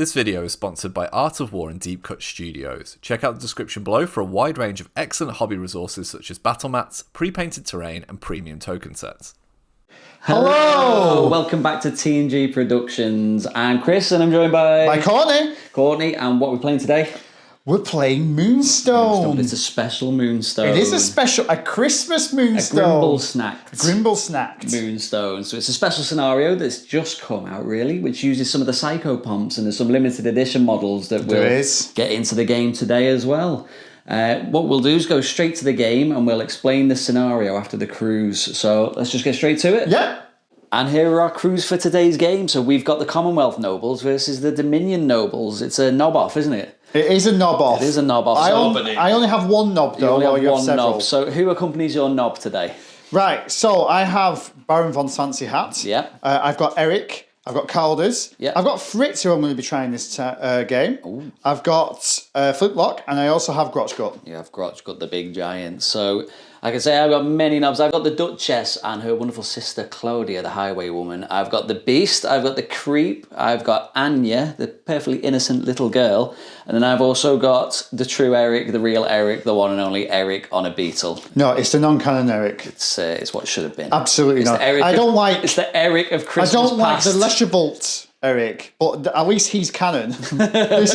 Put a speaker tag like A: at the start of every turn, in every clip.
A: This video is sponsored by Art of War and Deep Cut Studios. Check out the description below for a wide range of excellent hobby resources such as battle mats, pre-painted terrain, and premium token sets.
B: Hello! Welcome back to T&G Productions. I'm Chris and I'm joined by
C: Courtney.
B: Courtney, and what are we playing today?
C: We're playing Moonstone.
B: It's a special Moonstone.
C: It is a Christmas Moonstone.
B: A Grimble snacked Moonstone. So it's a special scenario that's just come out, really, which uses some of the psychopomps, and there's some limited edition models that we'll get into the game today as well. What we'll do is go straight to the game and we'll explain the scenario after the cruise. So let's just get straight to it.
C: Yeah.
B: And here are our crews for today's game. So we've got the Commonwealth nobles versus the Dominion nobles. It's a knob off, isn't it?
C: It is a knob off.
B: It is a knob off.
C: I only have one knob though.
B: You only have one
C: several.
B: knob. So who accompanies your knob today?
C: Right, so I have Baron Von's Fancy Hat.
B: Yeah.
C: I've got Eric. I've got Calders.
B: Yeah.
C: I've got Fritz, who I'm going to be trying this game.
B: Ooh.
C: I've got Flintlock, and I also have Grotchgut.
B: You have Grotchgut, the big giant. So I can say I've got many knobs. I've got the Duchess and her wonderful sister Claudia, the highwaywoman. I've got the Beast. I've got the Creep. I've got Anya, the perfectly innocent little girl. And then I've also got the true Eric, the real Eric, the one and only Eric on a beetle.
C: No, it's the non-canon Eric.
B: It's what should have been.
C: Absolutely not. It's the Eric of
B: Christmas
C: I don't
B: past.
C: like the Lesherbolt Eric, but at least he's canon. This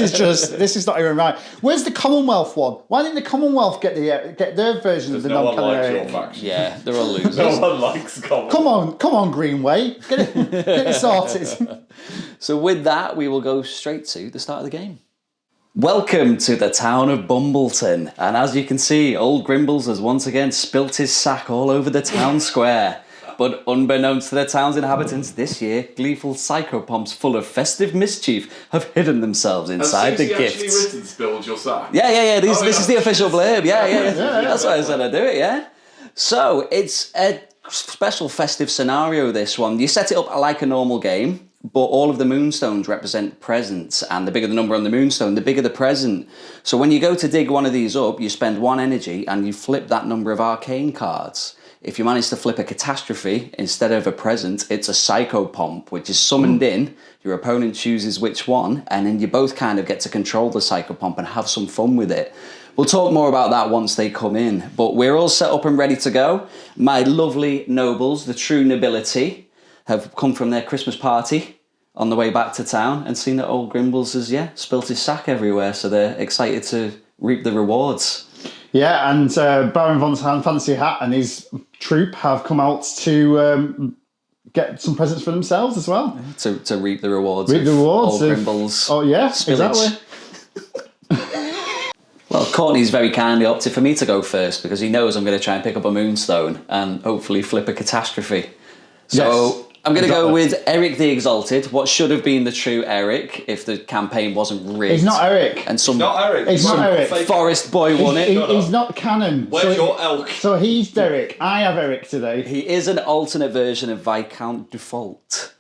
C: is not even right. Where's the Commonwealth one? Why didn't the Commonwealth get their version of the non-canon Eric?
B: Yeah, they're all losers.
D: No one likes Commonwealth.
C: Come on, Greenway, get it sorted.
B: So with that, we will go straight to the start of the game. Welcome to the town of Bumbleton, and as you can see, old Grimbles has once again spilt his sack all over the town square. But unbeknownst to the town's inhabitants, this year, gleeful psychopomps full of festive mischief have hidden themselves inside the gifts.
D: Has actually written spilled your sack?
B: Yeah. This is the official blurb. Yeah. That's why I said I'd do it, yeah. So, it's a special festive scenario, this one. You set it up like a normal game, but all of the moonstones represent presents, and the bigger the number on the moonstone, the bigger the present. So when you go to dig one of these up, you spend one energy and you flip that number of arcane cards. If you manage to flip a catastrophe instead of a present, it's a psychopomp, which is summoned in. Your opponent chooses which one, and then you both kind of get to control the psychopomp and have some fun with it. We'll talk more about that once they come in, but we're all set up and ready to go. My lovely nobles, the true nobility, have come from their Christmas party on the way back to town and seen that old Grimbles has, spilt his sack everywhere, so they're excited to reap the rewards. Yeah,
C: and Baron Von's Fancy Hat and his troop have come out to get some presents for themselves as well.
B: To reap the rewards.
C: Reap the rewards.
B: Old Grimbles.
C: Oh, yeah,
B: spillage.
C: Exactly.
B: Well, Courtney's very kindly opted for me to go first because he knows I'm going to try and pick up a moonstone and hopefully flip a catastrophe. So I'm going to go with Eric the Exalted, what should have been the true Eric if the campaign wasn't rigged.
C: He's not Eric.
B: And some,
D: He's not Eric.
C: He's not Eric.
B: Forest boy won it.
C: He's not canon.
D: Where's your elk?
C: So he's Derek. I have Eric today.
B: He is an alternate version of Viscount Default,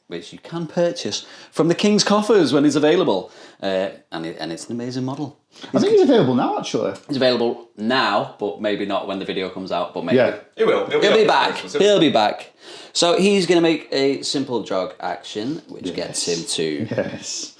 B: which you can purchase from the King's Coffers when it's available. And it's an amazing model.
C: I think he's available now, actually.
B: He's available now, but maybe not when the video comes out, but maybe.
C: Yeah.
D: He will.
B: He'll be back. He'll be back. So he's going to make a simple jog action, which gets him to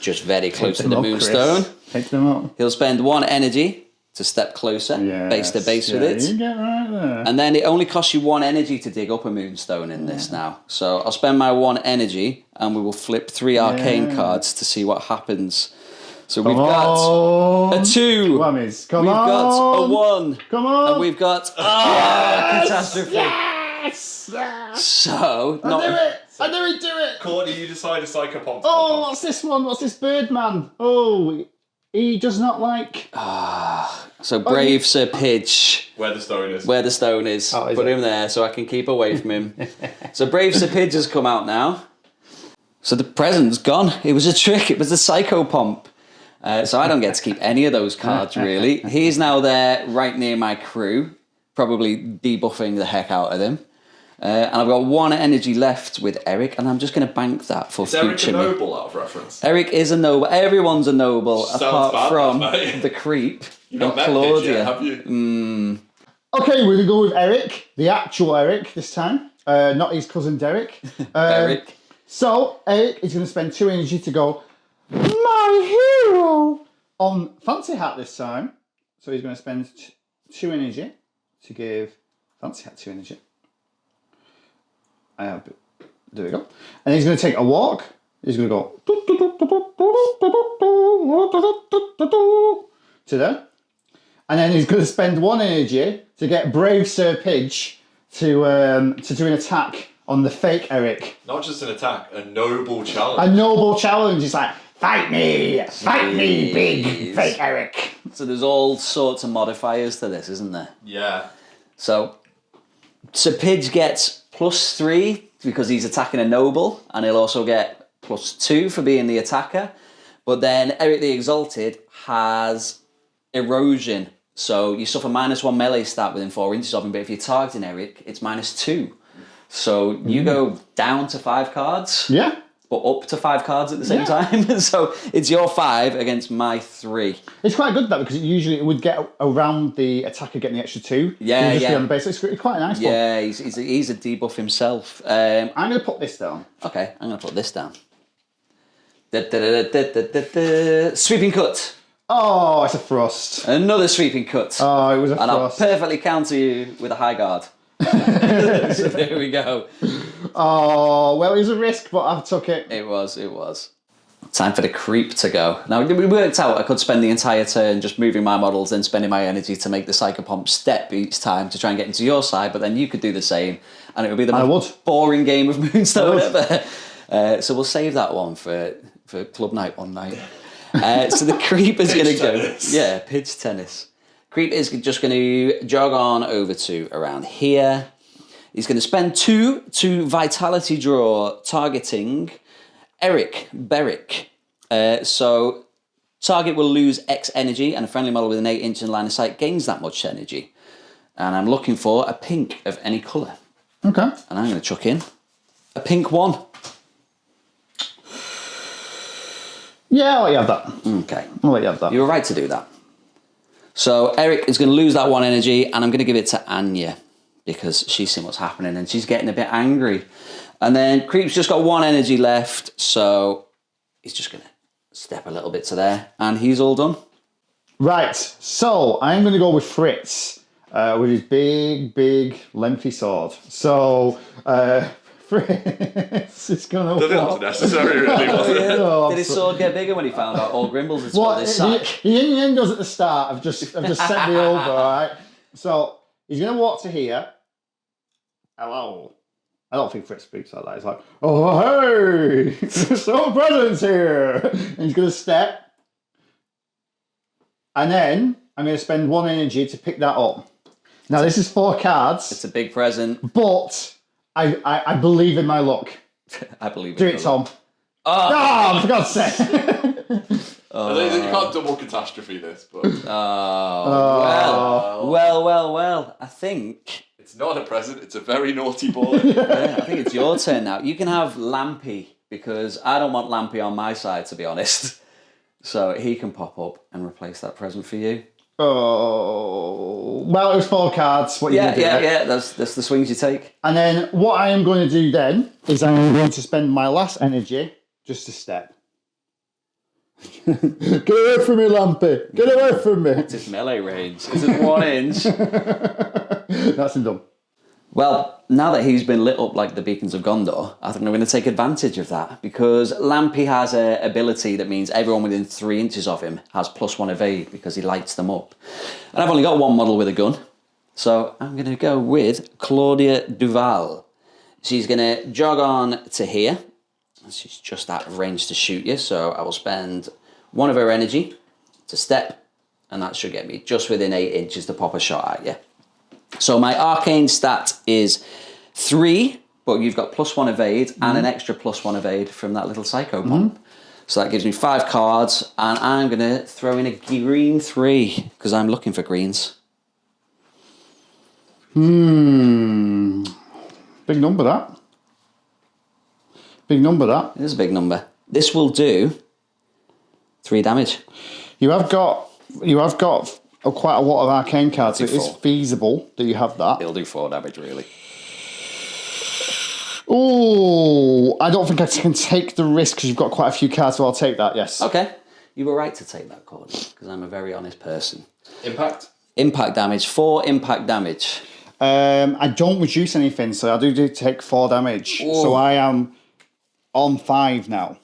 B: just very close to the moonstone.
C: Take them up.
B: He'll spend one energy to step closer, base to base with it.
C: You get right there.
B: And then it only costs you one energy to dig up a moonstone in this now. So I'll spend my one energy, and we will flip 3 arcane cards to see what happens. So we've got a 2.
C: Whammies.
B: We've got a 1.
C: Come on.
B: And we've got catastrophe.
C: Yes!
B: So,
C: I knew he'd do it.
D: Courtney, you decide a psychopomp.
C: Oh, what's this one? What's this Birdman? Oh, he does not like.
B: So brave Sir Pidge.
D: Where the stone is.
B: Where the stone is.
C: Oh,
B: Put him there so I can keep away from him. So brave Sir Pidge has come out now. So the present's gone. It was a trick. It was a psychopomp. So I don't get to keep any of those cards, really. He's now there right near my crew, probably debuffing the heck out of them. And I've got 1 energy left with Eric, and I'm just going to bank that for future.
D: Is Eric a noble out of reference?
B: Eric is a noble. Everyone's a noble, apart from
D: mate.
B: the Creep
D: You've
B: and
D: not met
B: Claudia.
D: Pidge yet, have you?
C: Okay, we're going to go with Eric, the actual Eric this time, not his cousin Derek.
B: Eric.
C: So, Eric is going to spend 2 energy to go, My hero! On Fancy Hat this time. So he's going to spend 2 energy to give Fancy Hat 2 energy. There we go. And he's going to take a walk. He's going to go to there. And then he's going to spend 1 energy to get Brave Sir Pidge to do an attack on the fake Eric.
D: Not just an attack, a noble challenge.
C: A noble challenge. He's like, fight me, big fake Eric.
B: So there's all sorts of modifiers to this, isn't there?
D: Yeah.
B: So Pidge gets +3 because he's attacking a noble, and he'll also get +2 for being the attacker. But then Eric the Exalted has erosion. So you suffer -1 melee stat within 4 inches of him, but if you're targeting Eric, it's -2. So you go down to 5 cards.
C: Yeah.
B: But up to 5 cards at the same time. So it's your 5 against my 3.
C: It's quite good that because it would get around the attacker getting the extra 2.
B: Yeah,
C: Just
B: yeah.
C: be on the base. It's quite a nice one.
B: Yeah, he's a debuff himself.
C: I'm going to put this down.
B: Okay, I'm going to put this down. Sweeping cut.
C: Oh, it's a frost.
B: Another sweeping cut.
C: Oh, it was a
B: and
C: frost.
B: I'll perfectly counter you with a high guard. So there we go.
C: Oh, well, it was a risk, but I took it.
B: It was. Time for the creep to go. Now, we worked out I could spend the entire turn just moving my models, then spending my energy to make the psychopomp step each time to try and get into your side, but then you could do the same, and it would be the most boring game of Moonstone ever. So we'll save that one for club night one night. So the creep is going to go... Yeah, Pidge tennis. Creep is just going to jog on over to around here. He's going to spend 2 to Vitality Draw, targeting Eric Berrick. So target will lose X energy, and a friendly model with an 8 inch in line of sight gains that much energy. And I'm looking for a pink of any colour.
C: Okay.
B: And I'm going to chuck in a pink 1.
C: Yeah, I'll let you have that.
B: Okay.
C: I'll let you have that.
B: You were right to do that. So Eric is going to lose that 1 energy, and I'm going to give it to Anya because she's seen what's happening and she's getting a bit angry. And then Creep's just got 1 energy left, so he's just going to step a little bit to there, and he's all done.
C: Right, so I'm going to go with Fritz with his big, lengthy sword. So Fritz is going to...
D: I don't think that's necessary, really, was it?
C: No,
B: Did his sword get bigger when he found out all Grimbles had
C: What
B: spilled his sack?
C: he innuendos at the start have just set me over, alright? So he's gonna walk to here. Hello. I don't think Fritz speaks like that. He's like, oh hey, some presents here. And he's gonna step. And then I'm gonna spend 1 energy to pick that up. Now this is 4 cards.
B: It's a big present.
C: But I believe in my luck.
B: I believe
C: Do it, Tom.
B: Oh,
C: For God's sake.
D: I think you can't double catastrophe this, but
B: well. I think
D: it's not a present, it's a very naughty boy.
B: I think it's your turn now. You can have Lampy because I don't want Lampy on my side, to be honest. So he can pop up and replace that present for you.
C: Oh, well, it was 4 cards. What you gonna do?
B: Yeah. That's the swings you take.
C: And then what I am going to do then is I'm going to spend my last energy just to step. Get away from me, Lampy! Get away from me!
B: It's his melee range. Is it 1 inch?
C: That's him done.
B: Well, now that he's been lit up like the beacons of Gondor, I think I'm going to take advantage of that because Lampy has an ability that means everyone within 3 inches of him has +1 evade because he lights them up. And I've only got 1 model with a gun, so I'm going to go with Claudia Duval. She's going to jog on to here. She's just out of range to shoot you, so I will spend 1 of her energy to step, and that should get me just within 8 inches to pop a shot at you. So my arcane stat is 3, but you've got +1 evade and an extra +1 evade from that little psychopomp. So that gives me 5 cards, and I'm going to throw in a green 3 because I'm looking for greens.
C: Big number, that. Big number, that.
B: It is a big number. This will do 3 damage.
C: You have got quite a lot of arcane cards, so it is feasible that you have that.
B: It'll do 4 damage, really.
C: Ooh, I don't think I can take the risk because you've got quite a few cards, so I'll take that, yes.
B: Okay. You were right to take that, Courtney, because I'm a very honest person.
D: Impact?
B: Impact damage. 4 impact damage.
C: I don't reduce anything, so I do take 4 damage.
B: Ooh.
C: So I am on 5 now.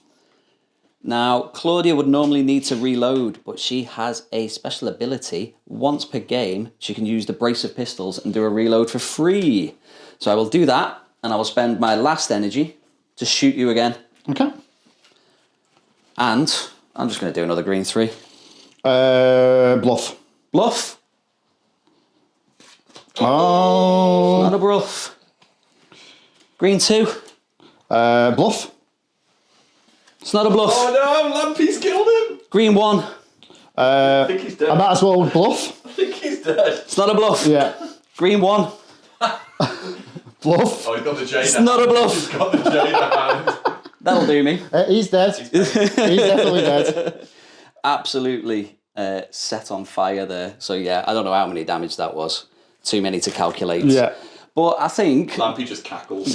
B: Now, Claudia would normally need to reload, but she has a special ability. Once per game, she can use the brace of pistols and do a reload for free. So I will do that, and I will spend my last energy to shoot you again.
C: Okay.
B: And I'm just going to do another green 3.
C: Bluff.
B: Bluff.
C: Oh.
B: Not a bluff. Green 2.
C: Bluff.
B: It's not a bluff.
D: Oh no, Lampies killed him!
B: Green 1.
D: I think he's dead.
C: I might as well bluff.
D: I think he's dead.
B: It's not a bluff.
C: Yeah.
B: Green 1.
C: Bluff.
D: Oh, he's got the J
B: It's
D: now.
B: not a bluff.
D: He's got the J hand.
B: That'll do me.
C: He's dead. He's definitely dead.
B: Absolutely set on fire there. So yeah, I don't know how many damage that was. Too many to calculate.
C: Yeah.
B: But I think
D: Lampy just cackles.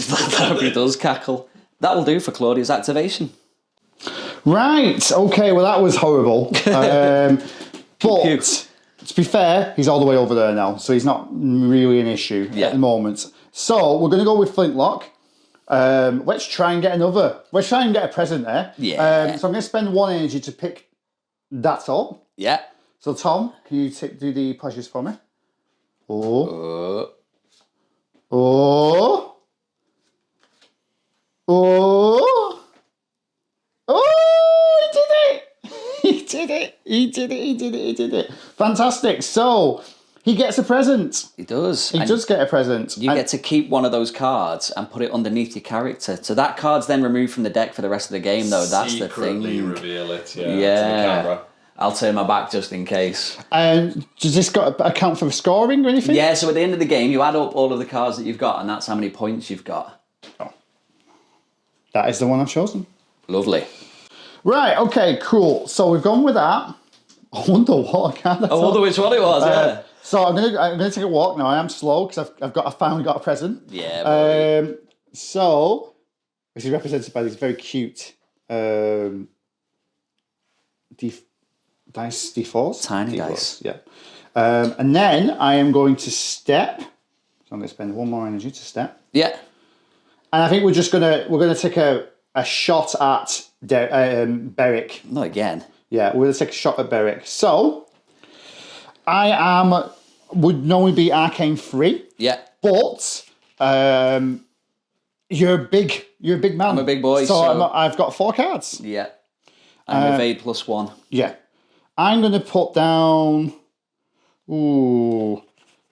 B: he does cackle. That will do for Claudia's activation.
C: Right. Okay. Well, that was horrible. But to be fair, he's all the way over there now, so he's not really an issue at the moment. So we're going to go with Flintlock. Let's try and get another. Let's try and get a present there.
B: Yeah.
C: So I'm going to spend 1 energy to pick that up.
B: Yeah.
C: So Tom, can you do the pleasures for me? Oh. Oh. Oh. Oh, he did it! He did it! He did it! He did it! He did it! Fantastic. So he gets a present.
B: He does.
C: He does get a present.
B: You get to keep one of those cards and put it underneath your character. So that card's then removed from the deck for the rest of the game, though. That's the
D: Secretly
B: thing.
D: reveal it, to the
B: Yeah.
D: camera.
B: I'll turn my back just in case.
C: And does this got account for scoring or anything?
B: Yeah, so at the end of the game, you add up all of the cards that you've got, and that's how many points you've got.
C: That is the one I've chosen.
B: Lovely.
C: Right, okay, cool. So we've gone with that. I wonder what card
B: I wonder which one it was, yeah.
C: So I'm gonna take a walk now. I am slow because I finally got a present.
B: Yeah, boy.
C: So this is represented by this very cute dice D4s.
B: Tiny
C: D4s,
B: dice.
C: yeah. And then I am going to step. So I'm going to spend 1 more energy to step.
B: Yeah.
C: And I think we're gonna take a shot at Beric.
B: Not again.
C: Yeah, we're gonna take a shot at Beric. So I would normally be Arcane 3.
B: Yeah.
C: But you're a big man.
B: I'm a big boy,
C: So,
B: so-
C: I've got 4 cards.
B: Yeah. I'm evade +1.
C: Yeah. I'm going to put down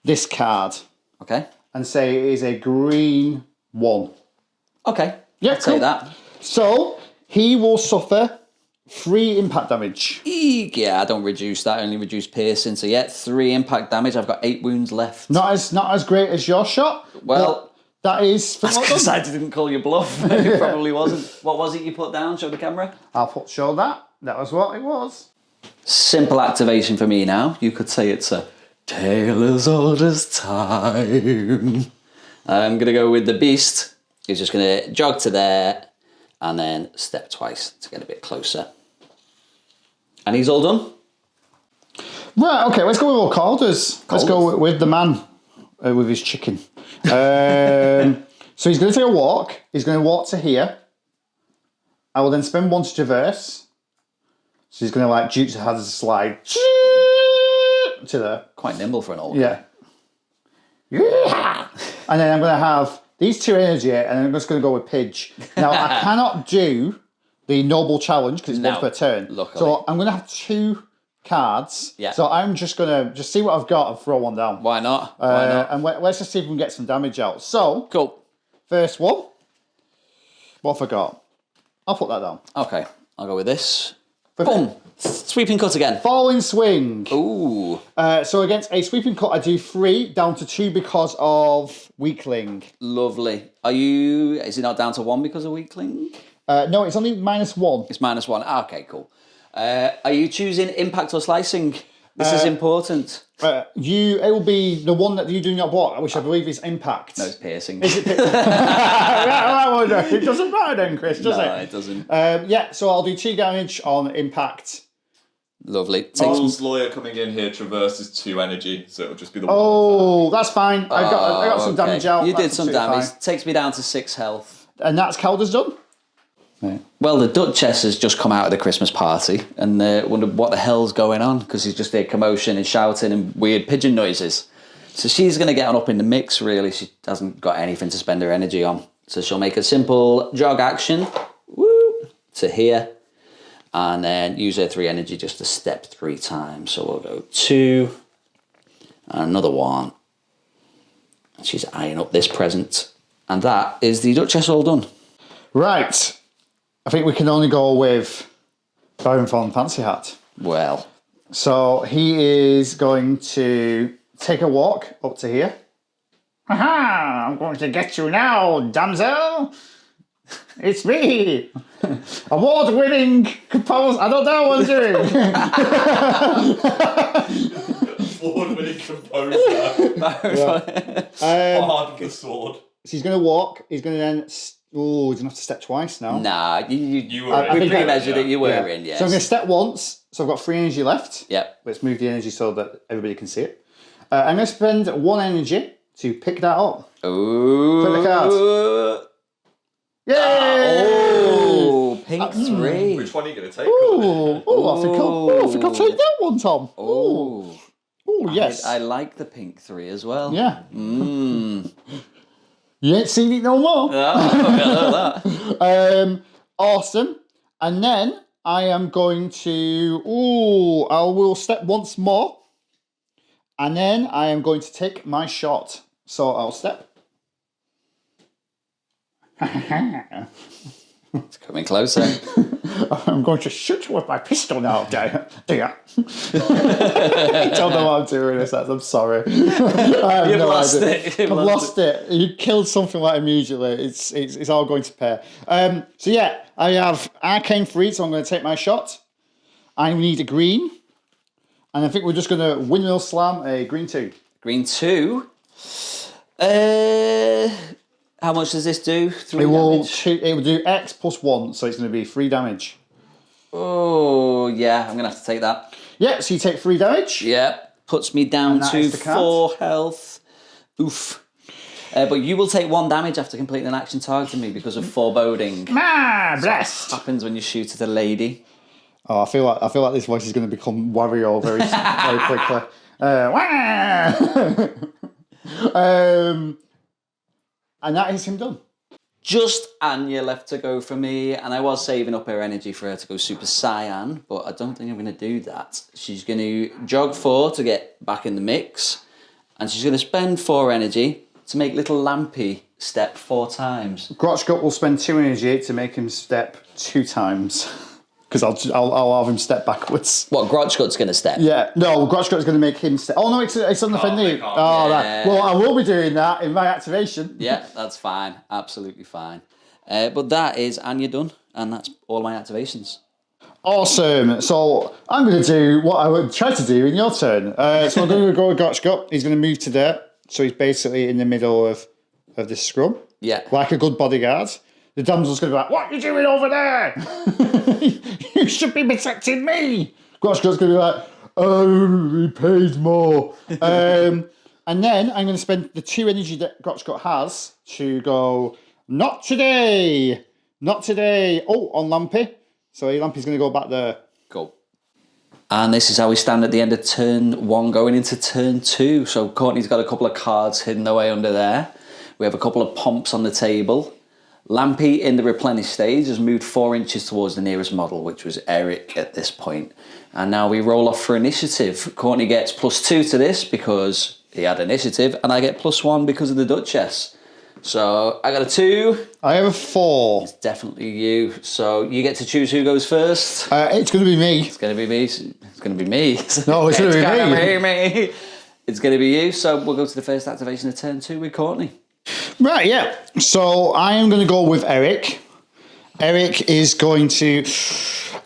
C: this card
B: Okay.
C: and say it is a green 1.
B: Okay.
C: Yeah,
B: I'll take that.
C: So he will suffer 3 impact damage.
B: Eek. Yeah, I don't reduce that. I only reduce piercing. So yeah, 3 impact damage. I've got 8 wounds left.
C: Not as great as your shot.
B: Well,
C: but that is for
B: because I didn't call you bluff. It probably wasn't. What was it you put down? Show the camera.
C: I'll show that. That was what it was.
B: Simple activation for me now. You could say it's a tale as old as time. I'm going to go with the beast. He's just going to jog to there and then step twice to get a bit closer. And he's all done.
C: Right, okay, let's go with all Calder's. Let's go with the man with his chicken. So he's going to take a walk. He's going to walk to here. I will then spend 1 to traverse. So he's going to like Duke's has a slide to there.
B: Quite nimble for an old
C: Yeah. Yeah. And then I'm going to have these 2 energy and I'm just going to go with Pidge. Now I cannot do the noble challenge because it's 1 per turn.
B: Luckily.
C: So I'm going to have 2 cards.
B: Yeah.
C: So I'm just going to see what I've got and throw 1 down.
B: Why not? Why not?
C: And let's just see if we can get some damage out. So,
B: Cool.
C: first one. What have I got? I'll put that down.
B: Okay, I'll go with this. Boom. Sweeping cut again.
C: Falling swing.
B: Ooh.
C: So against a sweeping cut, I do 3 down to 2 because of weakling.
B: Lovely. Is it not down to 1 because of weakling?
C: No, it's only -1.
B: It's -1. Ah, okay, cool. Are you choosing impact or slicing? This is important.
C: It will be the one that you do not block, which I believe is impact.
B: No, it's piercing.
C: Is it? It doesn't matter then, Chris, does it?
B: No, it doesn't.
C: So I'll do 2 damage on impact.
B: Lovely.
D: Paul's lawyer coming in here traverses 2 energy, so it'll just be the one.
C: Oh, that's fine. I got some damage out.
B: You did
C: That's
B: some
C: absolutely
B: damage.
C: fine.
B: Takes me down to 6 health.
C: And that's Calder's done.
B: Well, the Duchess has just come out of the Christmas party and wondered what the hell's going on because she's just heard commotion and shouting and weird pigeon noises. So she's going to get on up in the mix, really. She hasn't got anything to spend her energy on. So she'll make a simple jog action to here and then use her 3 energy just to step 3 times. So we'll go 2 and another 1. She's eyeing up this present. And that is the Duchess all done.
C: Right. I think we can only go with Baron von Fancy Hat.
B: Well.
C: So he is going to take a walk up to here. Aha! I'm going to get you now, damsel. It's me. Award-winning composer. I don't know what I'm doing.
D: Award-winning composer. Hard with the sword.
C: So he's going to walk. He's going to then... Oh, he's going to have to step twice now.
B: Nah,
D: You were in.
B: we pre-measured it, you were in, yes.
C: So I'm going to step once. So I've got 3 energy left.
B: Yep.
C: Let's move the energy so that everybody can see it. I'm going to spend 1 energy to pick that up.
B: Ooh.
C: Put the cards. Yay!
B: Oh, pink 3.
D: Which one are you going to take?
C: I think I'll take that one, Tom.
B: Oh,
C: Yes.
B: I like the pink 3 as well.
C: Yeah.
B: Mmm.
C: You ain't seen it no more. Awesome. And then I am going to... I will step once more. And then I am going to take my shot. So I'll step.
B: It's coming closer.
C: I'm going to shoot you with my pistol now, dear. I don't know what I'm doing this. I'm sorry. You've
B: lost it.
C: I've lost it. You killed something like immediately. It's all going to pair. So yeah, I have Arcane 3, so I'm going to take my shot. I need a green. And I think we're just going to windmill slam a green 2.
B: Green 2. How much does this do? 3 damage?
C: It will do X plus 1, so it's going to be 3 damage.
B: Oh, yeah, I'm going to have to take that.
C: Yeah, so you take 3 damage.
B: Yeah, puts me down to 4 health. Oof. But you will take 1 damage after completing an action targeting me because of foreboding.
C: Blessed.
B: What happens when you shoot at a lady?
C: Oh, I feel like this voice is going to become Wario very quickly. And that is him done.
B: Just Anya left to go for me, and I was saving up her energy for her to go Super Saiyan, but I don't think I'm going to do that. She's going to jog 4 to get back in the mix, and she's going to spend 4 energy to make little Lampy step 4 times.
C: Grotchgut will spend 2 energy to make him step 2 times. Because I'll have him step backwards.
B: What, Grotchgut's going to step?
C: Yeah, no, Grotchgut's going to make him step. Oh, no, it's on the Fendi. Oh, right. Well, I will be doing that in my activation.
B: Yeah, that's fine. Absolutely fine. But that is Anya done, and that's all my activations.
C: Awesome. So I'm going to do what I would try to do in your turn. So I'm going to go with Grotchgut. He's going to move to there. So he's basically in the middle of this scrum.
B: Yeah.
C: Like a good bodyguard. The damsel's going to be like, what are you doing over there? You should be protecting me. Grotchgut's going to be like, oh, he pays more. And then I'm going to spend the 2 energy that Grotchgut has to go, not today. Not today. Oh, on Lampy. So Lampy's going to go back there.
B: Cool. And this is how we stand at the end of turn 1 going into turn 2. So Courtney's got a couple of cards hidden away under there. We have a couple of pomps on the table. Lampy in the replenish stage has moved 4 inches towards the nearest model, which was Eric at this point. And now we roll off for initiative. Courtney gets +2 to this because he had initiative, and I get +1 because of the Duchess. So I got a 2.
C: I have a 4.
B: It's definitely you. So you get to choose who goes first.
C: It's going to be me.
B: It's going to be me. It's going to be me.
C: No, it's going to be
B: me. It's going to be you. So we'll go to the first activation of turn 2 with Courtney.
C: Right, yeah. So I am going to go with Eric. Eric is going to...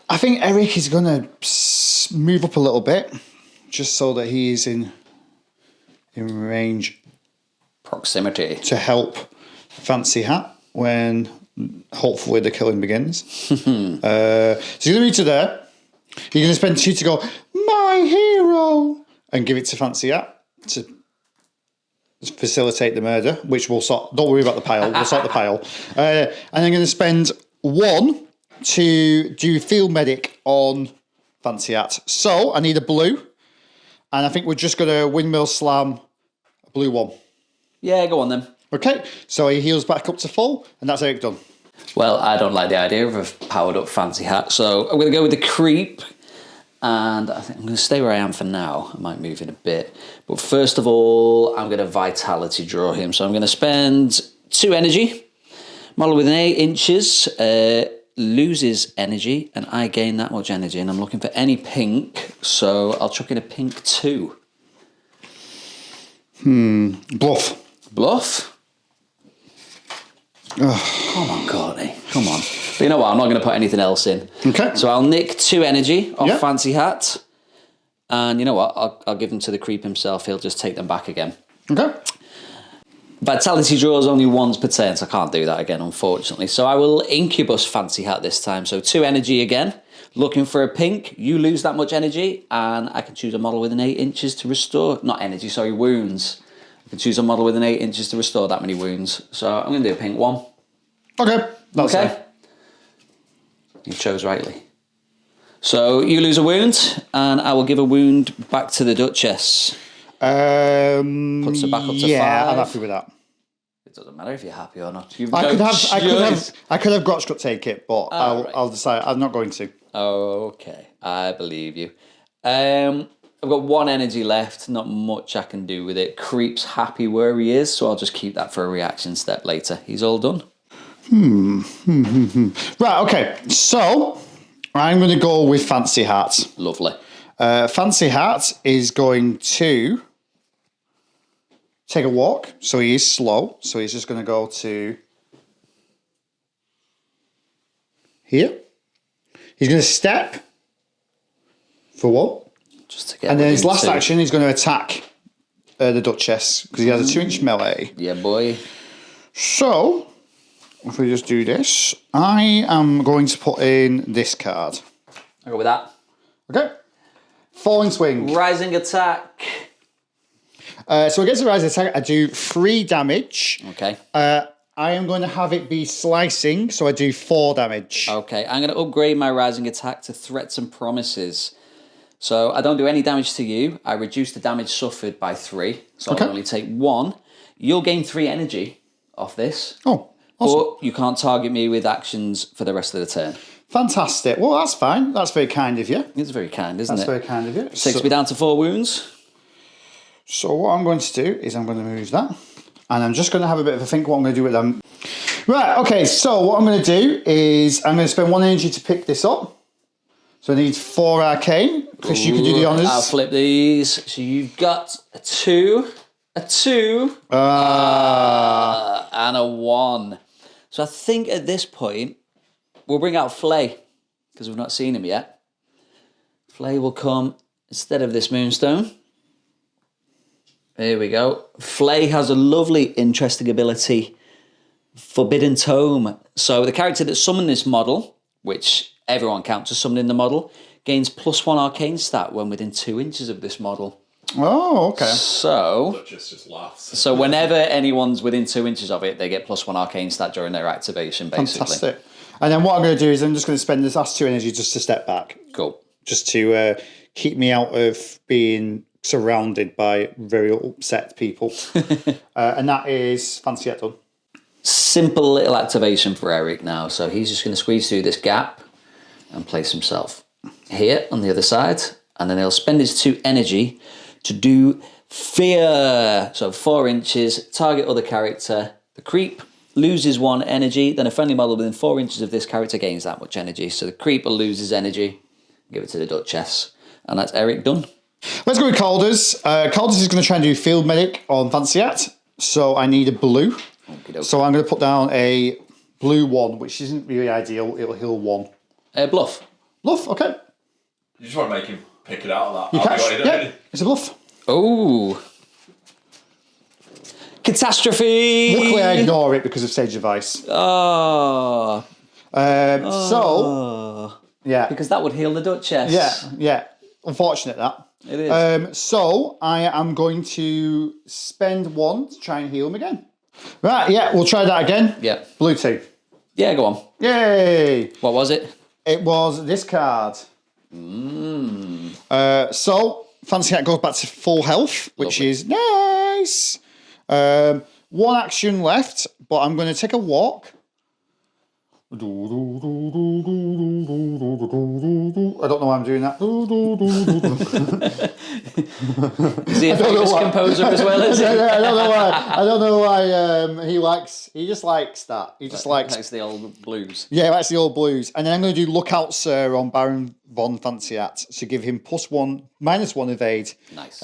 C: I think Eric is going to move up a little bit just so that he is in range
B: Proximity.
C: to help Fancy Hat when hopefully the killing begins. So you're going to reach to there. You're going to spend 2 to go, my hero, and give it to Fancy Hat to facilitate the murder, which we'll sort. Don't worry about the pile. We'll sort the pile. And I'm going to spend 1 to do field medic on Fancy Hat. So I need a blue, and I think we're just going to windmill slam a blue 1.
B: Yeah, go on then.
C: Okay, so he heals back up to full, and that's Eric done.
B: Well, I don't like the idea of a powered up Fancy Hat, so I'm going to go with the creep. And I think I'm going to stay where I am for now. I might move in a bit. But first of all, I'm going to vitality draw him. So I'm going to spend 2 energy. Model within 8 inches loses energy, and I gain that much energy. And I'm looking for any pink, so I'll chuck in a pink 2.
C: Bluff.
B: Bluff? Come on, Courtney. Come on. But you know what? I'm not going to put anything else in.
C: Okay.
B: So I'll nick 2 energy off Fancy Hat. And you know what? I'll give them to the creep himself. He'll just take them back again.
C: Okay.
B: Vitality draws only once per turn, so I can't do that again, unfortunately. So I will incubus Fancy Hat this time. So 2 energy again. Looking for a pink. You lose that much energy, and I can choose a model within 8 inches to restore... Not energy, sorry, wounds. I can choose a model within 8 inches to restore that many wounds. So I'm going to do a pink 1.
C: Okay. That's
B: Okay.
C: fine.
B: You chose rightly. So you lose a wound, and I will give a wound back to the Duchess. Puts her back up to 5.
C: Yeah, I'm happy with that.
B: It doesn't matter if you're happy or not.
C: I could have Grotchgut take it, but I'll decide. I'm not going to.
B: Okay, I believe you. I've got 1 energy left. Not much I can do with it. Creep's happy where he is, so I'll just keep that for a reaction step later. He's all done.
C: Right, okay. So I'm going to go with Fancy Hat.
B: Lovely.
C: Fancy Hat is going to take a walk, so he is slow. So he's just going to go to here. He's going to step for 1.
B: Just to get
C: And then his last
B: 2.
C: action, he's going to attack the Duchess because he has a 2-inch melee.
B: Yeah, boy.
C: So, if we just do this, I am going to put in this card.
B: I'll go with that.
C: Okay. Falling Swing.
B: Rising attack.
C: So against the rising attack, I do 3 damage.
B: Okay.
C: I am going to have it be slicing, so I do 4 damage.
B: Okay, I'm going to upgrade my rising attack to threats and promises. So I don't do any damage to you. I reduce the damage suffered by 3. So I'll only take 1. You'll gain 3 energy off this.
C: Oh, awesome.
B: But you can't target me with actions for the rest of the turn.
C: Fantastic. Well, that's fine. That's very kind of you.
B: It's very kind, isn't
C: That's
B: it?
C: very kind of you.
B: Takes me down to 4 wounds.
C: So what I'm going to do is I'm going to move that. And I'm just going to have a bit of a think what I'm going to do with them. Right, okay, so what I'm going to do is I'm going to spend 1 energy to pick this up. So I need 4 arcane. Chris, you can do the honours.
B: I'll flip these. So you've got a 2, a 2, and a 1. So I think at this point, we'll bring out Flay, because we've not seen him yet. Flay will come instead of this Moonstone. There we go. Flay has a lovely, interesting ability, Forbidden Tome. So the character that summoned this model, which everyone counts as summoning the model, gains +1 arcane stat when within 2 inches of this model.
C: Oh, okay.
B: So,
D: Duchess just laughs.
B: so whenever anyone's within 2 inches of it, they get +1 arcane stat during their activation, basically.
C: Fantastic. And then what I'm going to do is I'm just going to spend this last 2 energy just to step back.
B: Cool.
C: Just to keep me out of being surrounded by very upset people. And that is Fancy Hat done.
B: Simple little activation for Eric now. So he's just going to squeeze through this gap and place himself here on the other side. And then he'll spend his 2 energy to do Fear. So 4 inches, target other character. The creep loses 1 energy. Then a friendly model within 4 inches of this character gains that much energy. So the creep will lose his energy. Give it to the Duchess. And that's Eric done.
C: Let's go with Calders. Calders is going to try and do Field Medic on Fancy Hat. So I need a blue.
B: Okey-doke.
C: So I'm going to put down a blue 1, which isn't really ideal. It'll heal 1.
B: Bluff.
C: Bluff, okay.
D: You just want to make him pick it out of that.
C: You
D: I'll be
C: catch.
D: going,
C: Yeah, it's a bluff.
B: Oh. Catastrophe!
C: Luckily, I ignore it because of Sage Advice.
B: Oh.
C: So, yeah.
B: Because that would heal the Duchess.
C: Yeah. Unfortunate that.
B: It is.
C: So, I am going to spend 1 to try and heal him again. Right, yeah, we'll try that again.
B: Yeah.
C: Blue 2.
B: Yeah, go on.
C: Yay!
B: What was it?
C: It was this card. So, Fancy Hat goes back to full health, which
B: Lovely.
C: is nice. 1 action left, but I'm going to take a walk. I don't know why I'm doing that.
B: Is he a famous composer as well, is he?
C: I don't know why. I don't know why he just likes that. He just likes
B: the old blues.
C: Yeah, that's the old blues. And then I'm going to do Look Out Sir on Baron von Fancy Hat to give him +1, -1 evade.
B: Nice.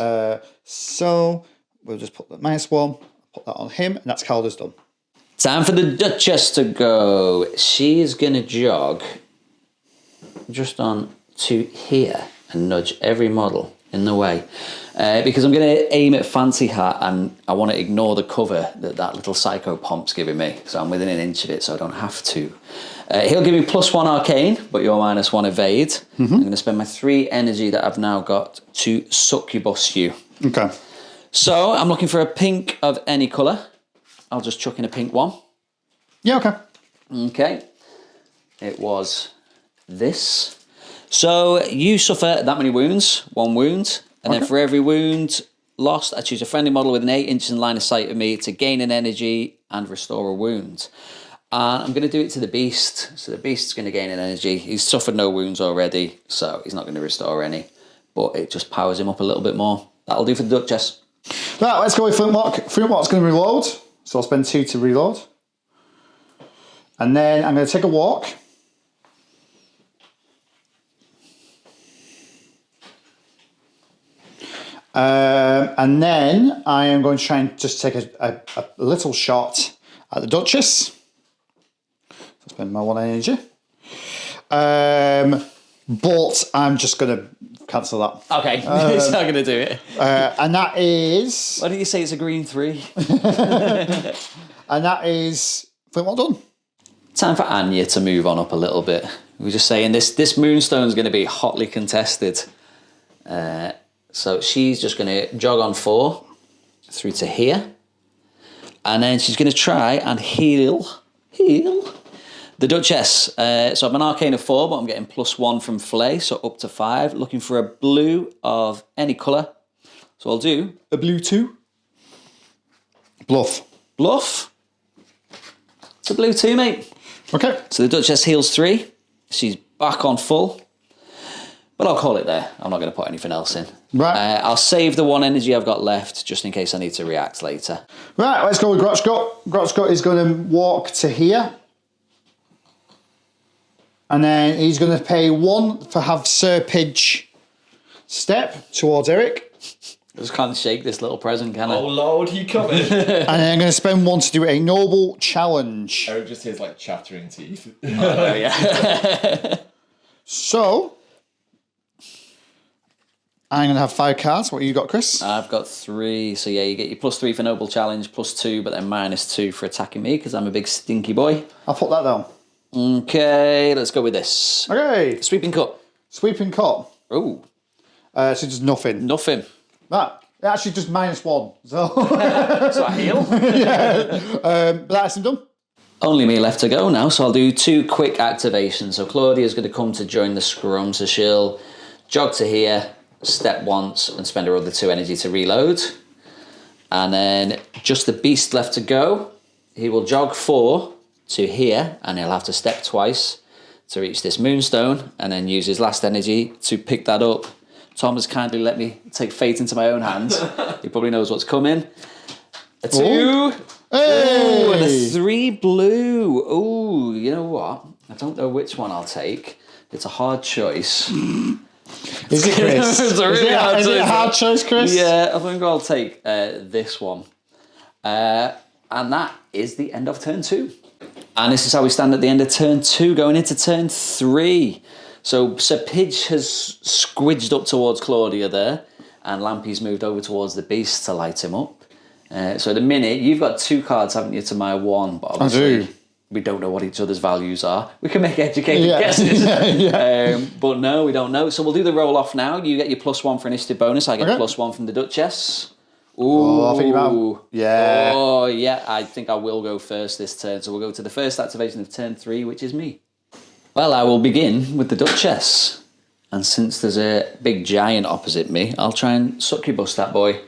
C: So we'll just put the -1, put that on him, and that's Calder's done.
B: Time for the Duchess to go. She is going to jog just on to here and nudge every model in the way. Because I'm going to aim at Fancy Hat and I want to ignore the cover that little psychopomp's giving me. So I'm within an inch of it, so I don't have to. He'll give me +1 arcane, but you're -1 evade. I'm going to spend my 3 energy that I've now got to succubus you.
C: Okay.
B: So I'm looking for a pink of any colour. I'll just chuck in a pink one.
C: Yeah, okay.
B: Okay. It was this. So you suffer that many wounds, 1 wound. And then for every wound lost, I choose a friendly model within 8 inches in line of sight of me to gain an energy and restore a wound. And I'm going to do it to the beast. So the beast's going to gain an energy. He's suffered no wounds already, so he's not going to restore any. But it just powers him up a little bit more. That'll do for the Duchess.
C: Right, let's go with Flintlock. Flintlock's going to reload, so I'll spend 2 to reload. And then I'm going to take a walk. And then I am going to try and just take a little shot at the Duchess. So spend my 1 energy. But I'm just going to cancel that.
B: Okay, he's not going to do it.
C: And that is...
B: Why don't you say it's a green 3?
C: And that is Flintlock done.
B: Time for Anya to move on up a little bit. We were just saying this Moonstone's going to be hotly contested. So she's just going to jog on 4 through to here. And then she's going to try and heal the Duchess. So I'm an arcane of 4, but I'm getting +1 from Flay, so up to 5. Looking for a blue of any colour. So I'll do a blue 2.
C: Bluff.
B: Bluff. It's a blue 2, mate.
C: Okay.
B: So the Duchess heals 3. She's back on full. But I'll call it there. I'm not going to put anything else in.
C: Right.
B: I'll save the 1 energy I've got left just in case I need to react later.
C: Right, let's go with Grotchgut. Grotchgut is going to walk to here. And then he's going to pay 1 for have Sir Pidge step towards Eric.
B: I just can't shake this little present, can I?
D: Oh Lord, he coming.
C: And then I'm going to spend 1 to do a noble challenge.
D: Eric just hears like chattering teeth.
B: Oh, yeah.
C: So, I'm going to have 5 cards. What you got, Chris?
B: I've got 3. So, yeah, you get your +3 for noble challenge, +2, but then -2 for attacking me because I'm a big stinky boy.
C: I'll put that down.
B: Okay, let's go with this.
C: Okay.
B: Sweeping cut.
C: Sweeping cut.
B: Oh,
C: So just nothing.
B: nothing.
C: That. It actually just -1. So,
B: So I heal.
C: but that's him done.
B: Only me left to go now, so I'll do 2 quick activations. So Claudia's going to come to join the scrum, so she'll jog to here, step once, and spend her other 2 energy to reload. And then just the beast left to go. He will jog 4 to here, and he'll have to step twice to reach this Moonstone, and then use his last energy to pick that up. Tom has kindly let me take fate into my own hands. He probably knows what's coming. A 2.
C: Ooh.
B: Ooh, and a
C: Hey!
B: 3 blue. Ooh, you know what? I don't know which one I'll take. It's a hard choice.
C: Is it, Chris?
B: It's a really hard
C: is it a
B: choice.
C: hard choice, Chris?
B: Yeah, I think I'll take this one. And that is the end of turn 2. And this is how we stand at the end of turn 2, going into turn 3. So Sir Pidge has squidged up towards Claudia there, and Lampy's moved over towards the beast to light him up. So at the minute, you've got 2 cards, haven't you, to my 1, but obviously
C: I do.
B: we don't know what each other's values are. We can make educated guesses. But no, we don't know. So we'll do the roll off now. You get your +1 for initiative bonus. I get +1 from the Duchess. Ooh.
C: I think about... Yeah.
B: Oh, yeah. I think I will go first this turn. So we'll go to the first activation of turn 3, which is me. Well, I will begin with the Duchess. And since there's a big giant opposite me, I'll try and succubus that boy.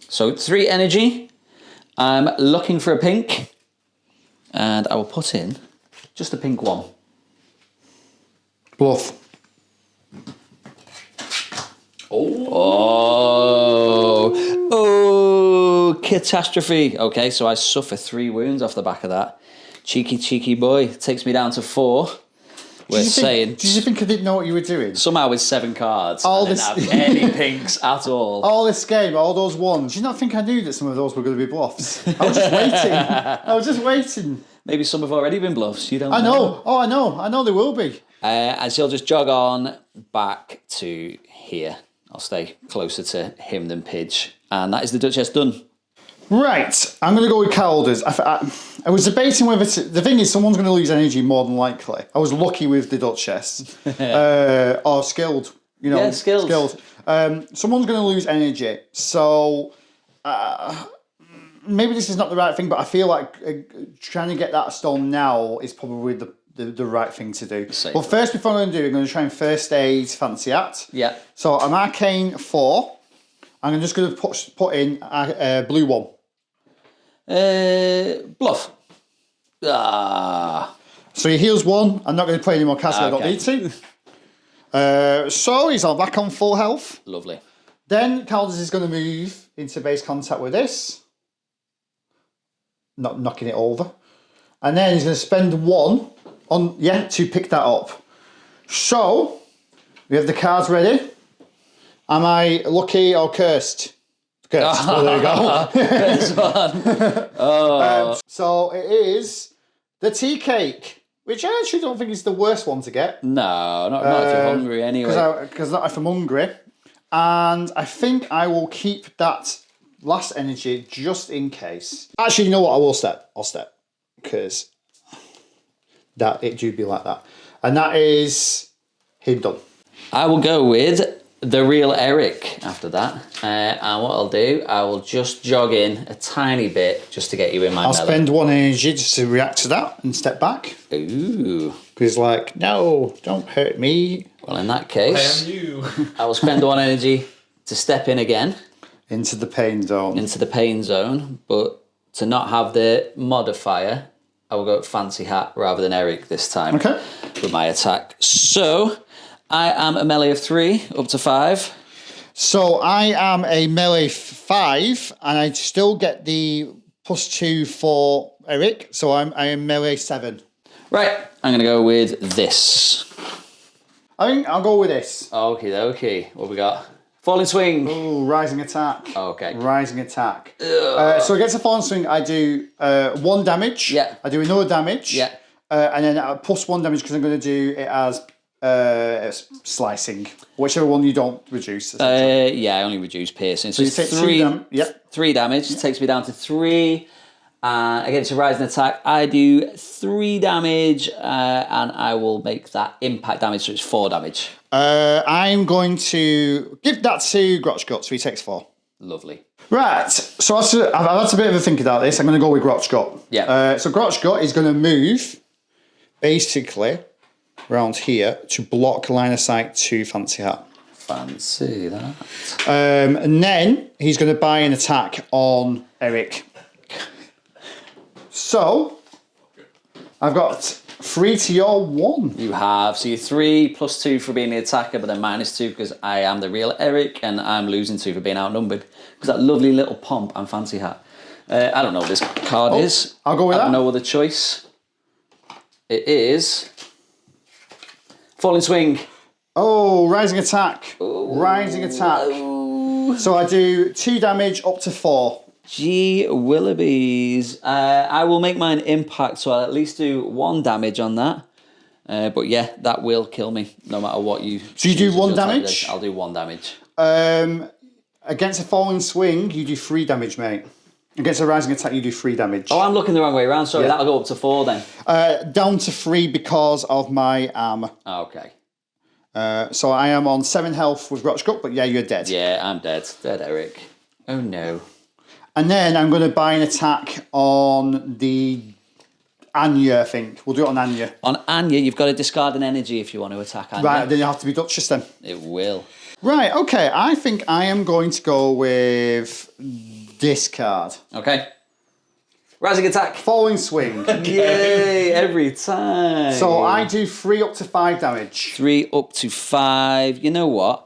B: So 3 energy. I'm looking for a pink. And I will put in just a pink 1.
C: Bluff.
B: Oh, catastrophe. Okay, so I suffer 3 wounds off the back of that. Cheeky boy. Takes me down to 4. We're saying...
C: Did you think I didn't know what you were doing?
B: Somehow with 7 cards,
C: All
B: I didn't
C: this-
B: have any pinks at all.
C: All this game, all those ones. Do you not think I knew that some of those were going to be bluffs? I was just waiting.
B: Maybe some have already been bluffs, you don't know.
C: I know. Oh, I know. I know they will be.
B: And she'll just jog on back to here. I'll stay closer to him than Pidge. And that is the Duchess done.
C: Right. I'm going to go with Calders. I was debating whether the thing is, someone's going to lose energy more than likely. I was lucky with the Duchess. Or skilled. You know,
B: Yeah, skilled.
C: Someone's going to lose energy. So... maybe this is not the right thing, but I feel like trying to get that stone now is probably the right thing to do.
B: Safe.
C: But first, before I'm going to do it, I'm going to try and first aid Fancy Hat.
B: Yeah.
C: So I'm Arcane 4. I'm just going to put in blue 1.
B: Bluff.
C: So he heals 1. I'm not going to play any more cards, I don't
B: Okay.
C: need to. So he's all back on full health.
B: Lovely.
C: Then Calders is going to move into base contact with this. Not knocking it over. And then he's going to spend 1 on, to pick that up. So, we have the cards ready. Am I lucky or cursed? Cursed. Well, there you go. So it is the tea cake, which I actually don't think is the worst one to get.
B: No, not if you're hungry anyway.
C: Because not if I'm hungry. And I think I will keep that last energy just in case. Actually, you know what? I will step. I'll step. Because that it do be like that. And that is him done.
B: I will go with the real Eric after that. And what I'll do, I will just jog in a tiny bit just to get you in my
C: I'll
B: melee.
C: spend 1 energy just to react to that and step back.
B: Ooh.
C: Because like, no, don't hurt me.
B: Well, in that case,
D: Damn you.
B: I will spend 1 energy to step in again
C: Into the pain zone.
B: into the pain zone, but to not have the modifier, I will go with Fancy Hat rather than Eric this time
C: Okay.
B: with my attack. So, I am a melee of 3 up to 5.
C: So I am a melee 5, and I still get the +2 for Eric. So I am melee 7.
B: Right, I'm going to go with this.
C: I think I'll go with this.
B: Okay. What we got? Falling Swing.
C: Ooh, rising attack.
B: Okay.
C: Rising attack. So against a falling swing, I do 1 damage.
B: Yeah.
C: I do another damage.
B: Yeah.
C: And then +1 damage because I'm going to do it as slicing, whichever one you don't reduce.
B: I only reduce piercing. So
C: you
B: it's
C: take
B: 3 damage. Takes me down to 3. Against a rising attack, I do 3 damage, and I will make that impact damage, so it's 4 damage.
C: I'm going to give that to Grotchgut, so he takes 4.
B: Lovely.
C: Right, so I've had a bit of a think about this. I'm going to go with Grotchgut.
B: Yeah.
C: So Grotchgut is going to move, basically, around here to block line of sight to Fancy Hat.
B: Fancy that.
C: And then he's going to buy an attack on Eric. So, I've got 3 to your 1.
B: You have, so you're 3 plus 2 for being the attacker, but then -2 because I am the real Eric, and I'm losing 2 for being outnumbered. Because that lovely little pomp and Fancy Hat. I don't know what this card is.
C: I'll go with
B: I have
C: that.
B: no other choice. It is Falling Swing.
C: Oh, rising attack. Rising attack. So I do 2 damage up to 4.
B: Gee Willoughbys. I will make mine impact, so I'll at least do 1 damage on that. But yeah, that will kill me no matter what you.
C: So you do 1 damage?
B: I'll do 1 damage.
C: Against a falling swing, you do 3 damage, mate. Against a rising attack, you do 3 damage.
B: Oh, I'm looking the wrong way around. Sorry, that'll go up to 4 then.
C: Down to 3 because of my armor.
B: Okay.
C: So I am on 7 health with Rotchgut, but yeah, you're dead.
B: Yeah, I'm dead. Dead, Eric. Oh no.
C: And then I'm going to buy an attack on the Anya, I think. We'll do it on Anya.
B: On Anya, you've got to discard an energy if you want to attack Anya.
C: Right, then you have to be Duchess then.
B: It will.
C: Right, okay. I think I am going to go with this card.
B: Okay. Rising attack.
C: Falling swing.
B: Yay, every time.
C: So I do 3 up to 5 damage.
B: 3 up to 5. You know what?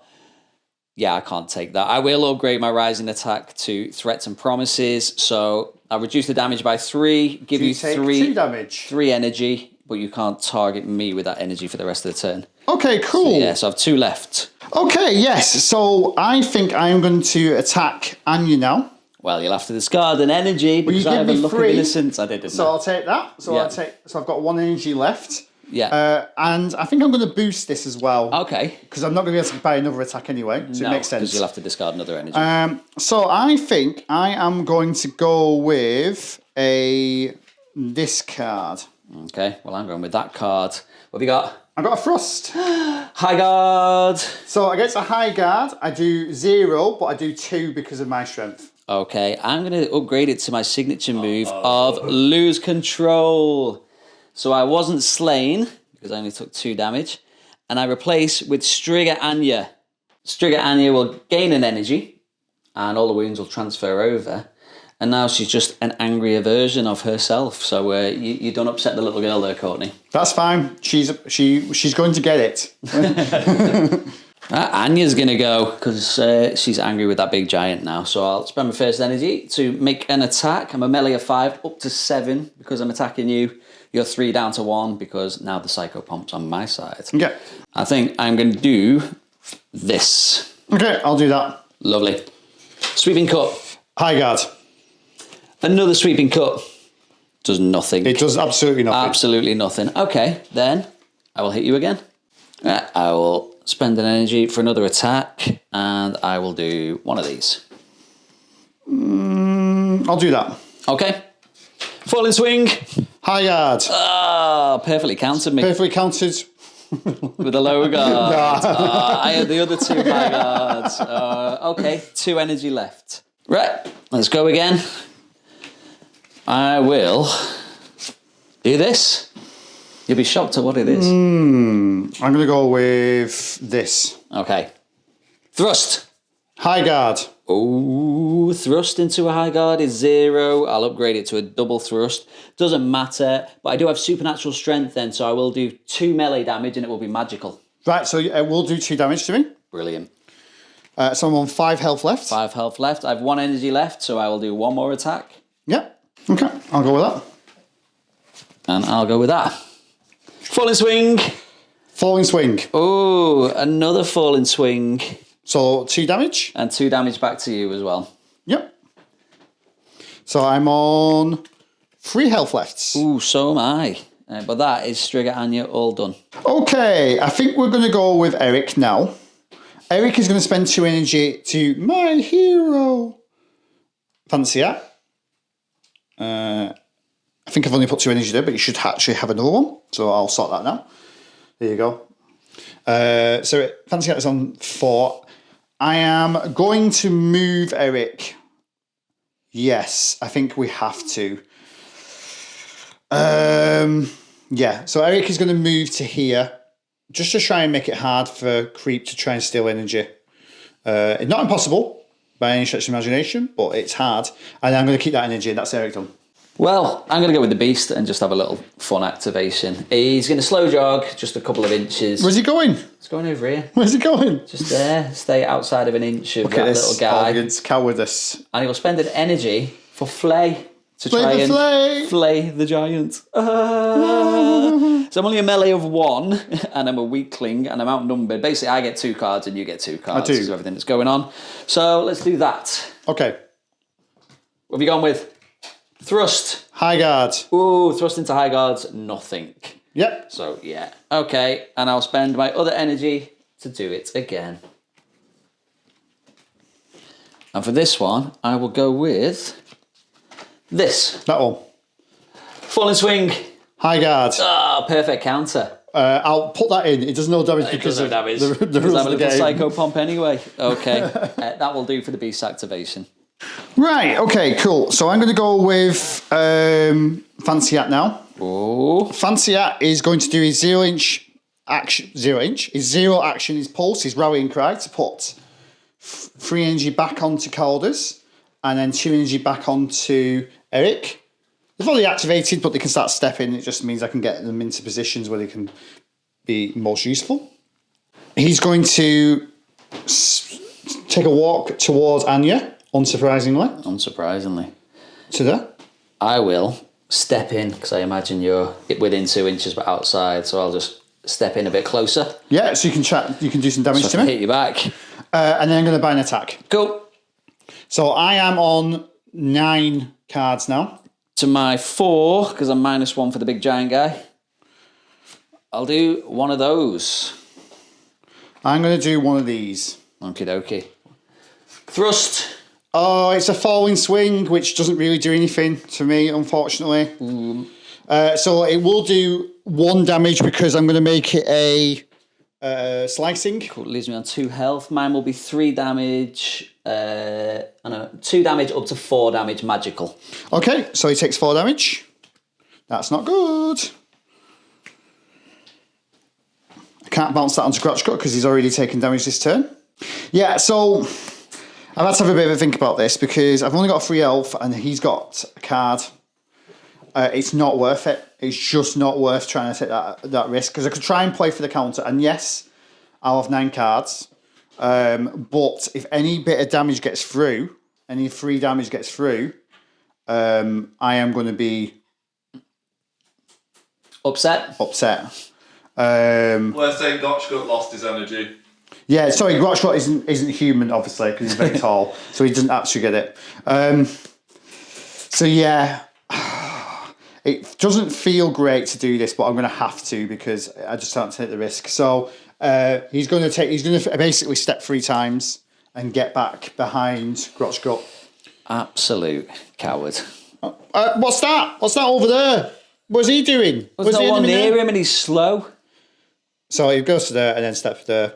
B: Yeah, I can't take that. I will upgrade my rising attack to threats and promises. So I'll reduce the damage by 3, give you
C: take
B: 3
C: 2 damage.
B: 3 energy, but you can't target me with that energy for the rest of the turn.
C: Okay, cool.
B: So, yeah, so I have 2 left.
C: Okay, yes. So I think I am going to attack Anya now.
B: Well, you'll have to discard an energy because I have a look of innocence. I didn't.
C: So I'll take that. So I've got 1 energy left.
B: Yeah.
C: And I think I'm going to boost this as well.
B: Okay.
C: Because I'm not going to be able to buy another attack anyway. So it makes sense.
B: Because you'll have to discard another energy.
C: So I think I am going to go with this card.
B: Okay. Well, I'm going with that card. What have you got?
C: I've got a thrust.
B: High guard.
C: So against a high guard, I do 0, but I do 2 because of my strength.
B: Okay, I'm going to upgrade it to my signature move of lose control. So I wasn't slain, because I only took 2 damage, and I replace with Strigger Anya. Strigger Anya will gain an energy, and all the wounds will transfer over, and now she's just an angrier version of herself. So you don't upset the little girl there, Courtney.
C: That's fine. She's going to get it.
B: Anya's going to go because she's angry with that big giant now. So I'll spend my first energy to make an attack. I'm a melee of 5 up to 7 because I'm attacking you. You're 3 down to 1 because now the psychopomp's on my side.
C: Okay.
B: I think I'm going to do this.
C: Okay, I'll do that.
B: Lovely. Sweeping cut.
C: High guard.
B: Another sweeping cut. Does nothing.
C: It does absolutely nothing.
B: Absolutely nothing. Okay, then I will hit you again. I will spend an energy for another attack, and I will do 1 of these.
C: I'll do that.
B: Okay. Falling swing.
C: High guard.
B: Ah, perfectly counted me.
C: Perfectly counted.
B: With a lower guard. I had the other 2 high guards. Okay, 2 energy left. Right, let's go again. I will do this. You'll be shocked at what it is.
C: I'm going to go with this.
B: Okay. Thrust.
C: High guard.
B: Oh, thrust into a high guard is 0. I'll upgrade it to a double thrust. Doesn't matter, but I do have supernatural strength then, so I will do 2 melee damage and it will be magical.
C: Right, so it will do 2 damage to me.
B: Brilliant.
C: So I'm on 5 health left.
B: 5 health left. I have 1 energy left, so I will do 1 more attack.
C: Yep. Okay, I'll go with that.
B: And I'll go with that. Falling swing.
C: Falling swing.
B: Oh, another falling swing.
C: So 2 damage.
B: And 2 damage back to you as well.
C: Yep. So I'm on 3 health left.
B: Ooh, so am I. But that is Strigger Anya all done.
C: Okay, I think we're going to go with Eric now. Eric is going to spend 2 energy to my hero. Fancy that. I think I've only put 2 energy there, but you should actually have another one. So I'll sort that now. There you go. So fancy that is on 4. I am going to move Eric. Yes, I think we have to. Yeah, so Eric is going to move to here just to try and make it hard for Creep to try and steal energy. It's not impossible by any stretch of imagination, but it's hard. And I'm going to keep that energy, and that's Eric done.
B: Well, I'm going to go with the Beast and just have a little fun activation. He's going to slow jog just a couple of inches.
C: Where's he going?
B: He's going over here.
C: Where's he going?
B: Just there. Stay outside of an inch of that little guy.
C: Arrogance, cowardice.
B: And he'll spend an energy for Flay to try and flay the giant. So I'm only a melee of 1 and I'm a weakling and I'm outnumbered. Basically, I get 2 cards and you get 2 cards.
C: I do.
B: Because of everything that's going on. So let's do that.
C: Okay.
B: What have you gone with? Thrust.
C: High guard.
B: Ooh, thrust into high guards, nothing.
C: Yep.
B: So, yeah. Okay, and I'll spend my other energy to do it again. And for this one, I will go with this.
C: That one.
B: Falling swing.
C: High guard.
B: Ah, perfect counter.
C: I'll put that in. It does no damage
B: It
C: because
B: does no
C: of
B: damage.
C: the
B: Because
C: rules
B: I'm a
C: of the
B: little
C: game.
B: psychopomp anyway. Okay, that will do for the beast activation.
C: Right, okay, cool. So I'm going to go with Fancy Hat now.
B: Oh,
C: Fancy Hat is going to do his 0 inch action. 0 inch. His 0 action, his pulse, his rallying cry to put 3 energy back onto Calder's and then 2 energy back onto Eric. They've already activated, but they can start stepping. It just means I can get them into positions where they can be most useful. He's going to take a walk towards Anya, unsurprisingly.
B: unsurprisingly.
C: To there.
B: I will step in, because I imagine you're within 2 inches but outside, so I'll just step in a bit closer.
C: Yeah, so you can do some damage
B: So I
C: to
B: can
C: me.
B: hit you back.
C: And then I'm going to buy an attack.
B: Cool.
C: So I am on 9 cards now.
B: To my 4, because I'm -1 for the big giant guy. I'll do one of those.
C: I'm going to do one of these.
B: Okie dokie. Thrust.
C: Oh, it's a falling swing, which doesn't really do anything to me, unfortunately. So it will do 1 damage because I'm going to make it a slicing.
B: Cool, leaves me on 2 health. Mine will be 3 damage. 2 damage up to 4 damage magical.
C: Okay, so he takes 4 damage. That's not good. I can't bounce that onto Grotchgut because he's already taken damage this turn. Yeah, so I've had to have a bit of a think about this because I've only got a 3 health and he's got a card. It's not worth it. It's just not worth trying to take that risk because I could try and play for the counter. And yes, I'll have 9 cards. But if any bit of damage gets through, any 3 damage gets through, I am going to be
B: Upset.
D: Let's say Gotchgut lost his energy.
C: Yeah, sorry, Grotchgut isn't human, obviously, because he's very tall, so he doesn't actually get it. So yeah, it doesn't feel great to do this, but I'm going to have to because I just can't take the risk. So he's going to basically step 3 times and get back behind Grotchgut.
B: Absolute coward.
C: What's that? What's that over there? What's he doing?
B: There's no one near him and he's slow.
C: So he goes to there and then steps there.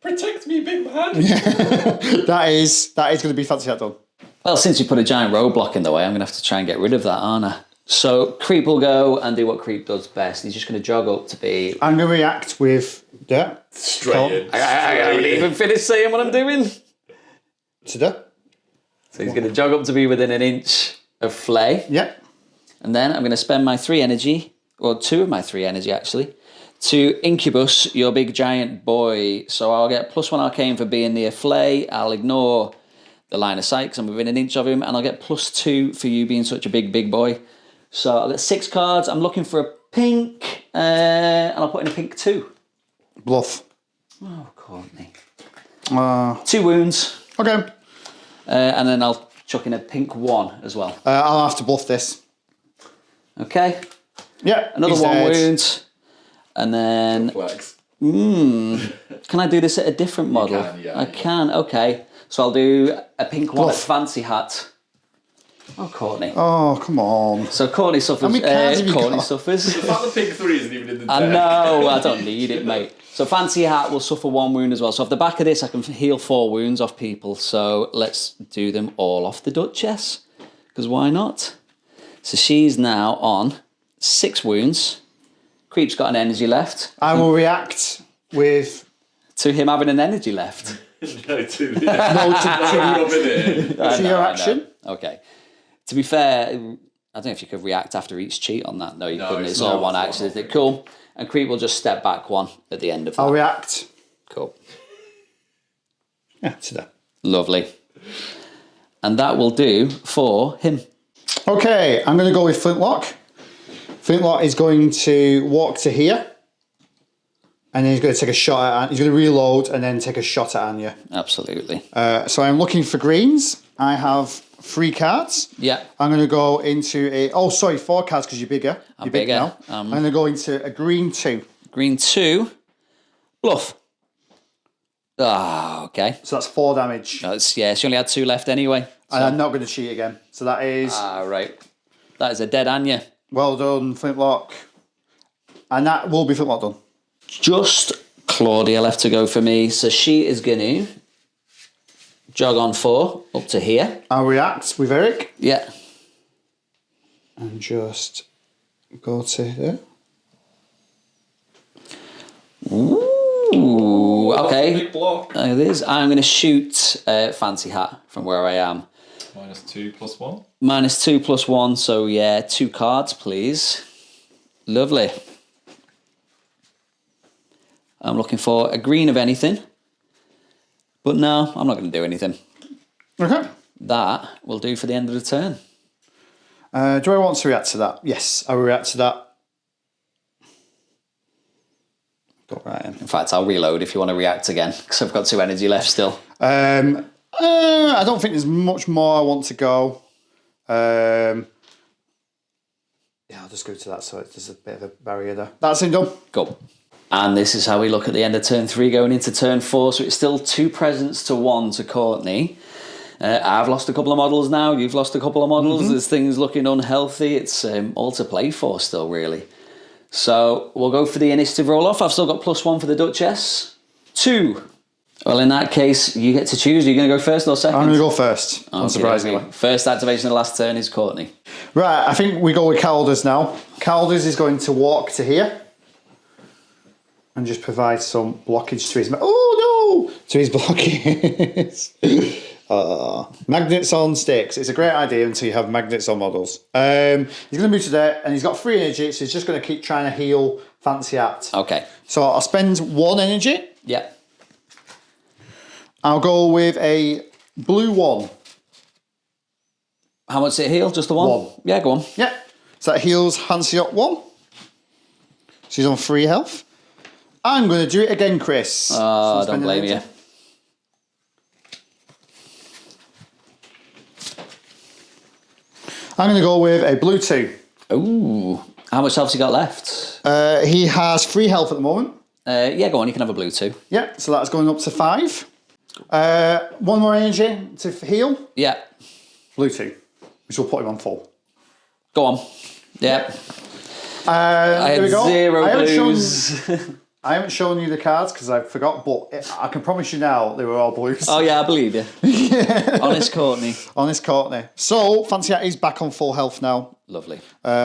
D: Protect me, big man.
C: That is going to be Fancy Hat done.
B: Well, since you put a giant roadblock in the way, I'm going to have to try and get rid of that, aren't I? So Creep will go and do what Creep does best. He's just going to jog up to be...
C: I'm going to react with that.
D: Straight in.
B: I haven't even finished saying what I'm doing.
C: To that.
B: So he's going to jog up to be within an inch of Flay.
C: Yeah.
B: And then I'm going to spend my 3 energy, or 2 of my 3 energy actually, to Incubus, your big giant boy. So I'll get +1 arcane for being near Flay. I'll ignore the line of sight because I'm within an inch of him. And I'll get +2 for you being such a big boy. So I'll get 6 cards. I'm looking for a pink, and I'll put in a pink 2.
C: Bluff.
B: Oh, Courtney.
C: 2
B: wounds.
C: Okay.
B: And then I'll chuck in a pink 1 as well.
C: I'll have to bluff this.
B: Okay.
C: Yeah.
B: Another
C: he's
B: 1
C: dead.
B: wound. And then...
D: Flex.
B: Can I do this at a different model?
D: can, yeah.
B: I can, okay. So I'll do a pink 1 at
C: Bluff.
B: Fancy Hat. Oh, Courtney.
C: Oh, come on.
B: So Courtney suffers.
C: How many cards have you
B: Courtney
C: got?
B: suffers.
D: The fact the pink 3 isn't even in the deck.
B: I know, I don't need it, mate. So Fancy Hat will suffer 1 wound as well. So off the back of this, I can heal 4 wounds off people. So let's do them all off the Duchess. Because why not? So she's now on 6 wounds. Creep's got an energy left.
C: I will react with...
B: To him having an energy left.
D: No, to the...
C: No,
D: to
C: to your action.
B: Okay. To be fair, I don't know if you could react after each cheat on that. No, you couldn't.
D: it's
B: It's all
D: not.
B: one action. Is it cool? And Creep will just step back 1 at the end of that.
C: I'll react.
B: Cool.
C: Yeah, to that.
B: Lovely. And that will do for him.
C: Okay, I'm going to go with Flintlock. Flintlock is going to walk to here. And then he's going to take a shot at... He's going to reload and then take a shot at Anya.
B: Absolutely.
C: So I'm looking for greens. I have 3 cards.
B: Yeah.
C: I'm going to go into a... Oh, sorry, 4 cards because you're bigger.
B: I'm bigger.
C: Now. I'm going to go into a green 2.
B: Green 2. Bluff. Ah, okay.
C: So that's 4 damage.
B: She only had 2 left anyway. So.
C: And I'm not going to cheat again. So that is...
B: Ah, right. That is a dead Anya.
C: Well done, Flintlock. And that will be Flintlock done.
B: Just Claudia left to go for me. So she is going to jog on 4 up to here.
C: I'll react with Eric.
B: Yeah.
C: And just go to here.
B: Ooh, okay.
D: Big block.
B: It is. I'm going to shoot Fancy Hat from where I am.
D: -2 +1.
B: -2 +1, so yeah, 2 cards, please. Lovely. I'm looking for a green of anything. But no, I'm not going to do anything.
C: Okay.
B: That will do for the end of the turn.
C: Do I want to react to that? Yes, I will react to that. Got right in.
B: In fact, I'll reload if you want to react again, because I've got 2 energy left still.
C: I don't think there's much more I want to go. Yeah, I'll just go to that so there's a bit of a barrier there. That's it, done.
B: Go. And this is how we look at the end of turn 3 going into turn 4. So it's still 2 presents to 1 to Courtney. I've lost a couple of models now. You've lost a couple of models. There's things looking unhealthy. It's all to play for still, really. So we'll go for the initiative roll-off. I've still got +1 for the Duchess. 2. Well, in that case, you get to choose. Are you going to go first or second?
C: I'm going to go first, unsurprisingly.
B: Okay. First activation of the last turn is Courtney.
C: Right, I think we go with Calders now. Calders is going to walk to here and just provide some blockage to his... Oh, no! To his blockage. Magnets on sticks. It's a great idea until you have magnets on models. He's going to move to there, and he's got 3 energy, so he's just going to keep trying to heal Fancy Act.
B: Okay.
C: So I'll spend 1 energy.
B: Yeah.
C: I'll go with a blue 1.
B: How much does it heal? Just the 1?
C: 1.
B: Yeah, go on.
C: Yeah. So that heals Hansiot 1. So he's on 3 health. I'm going to do it again, Chris.
B: Oh, don't blame you.
C: I'm going to go with a blue 2.
B: Ooh. How much health's he got left?
C: He has 3 health at the moment.
B: Yeah, go on. You can have a blue 2.
C: Yeah, so that's going up to 5. 1 more energy to heal.
B: Yeah.
C: Blue 2, which will put him on 4.
B: Go on. Yeah.
C: There
B: had
C: we go.
B: 0 blues.
C: I haven't shown you the cards because I forgot, but I can promise you now they were all blues.
B: Oh, yeah, I believe you. Honest Courtney.
C: Honest Courtney. So, Fancy Hat is back on full health now.
B: Lovely.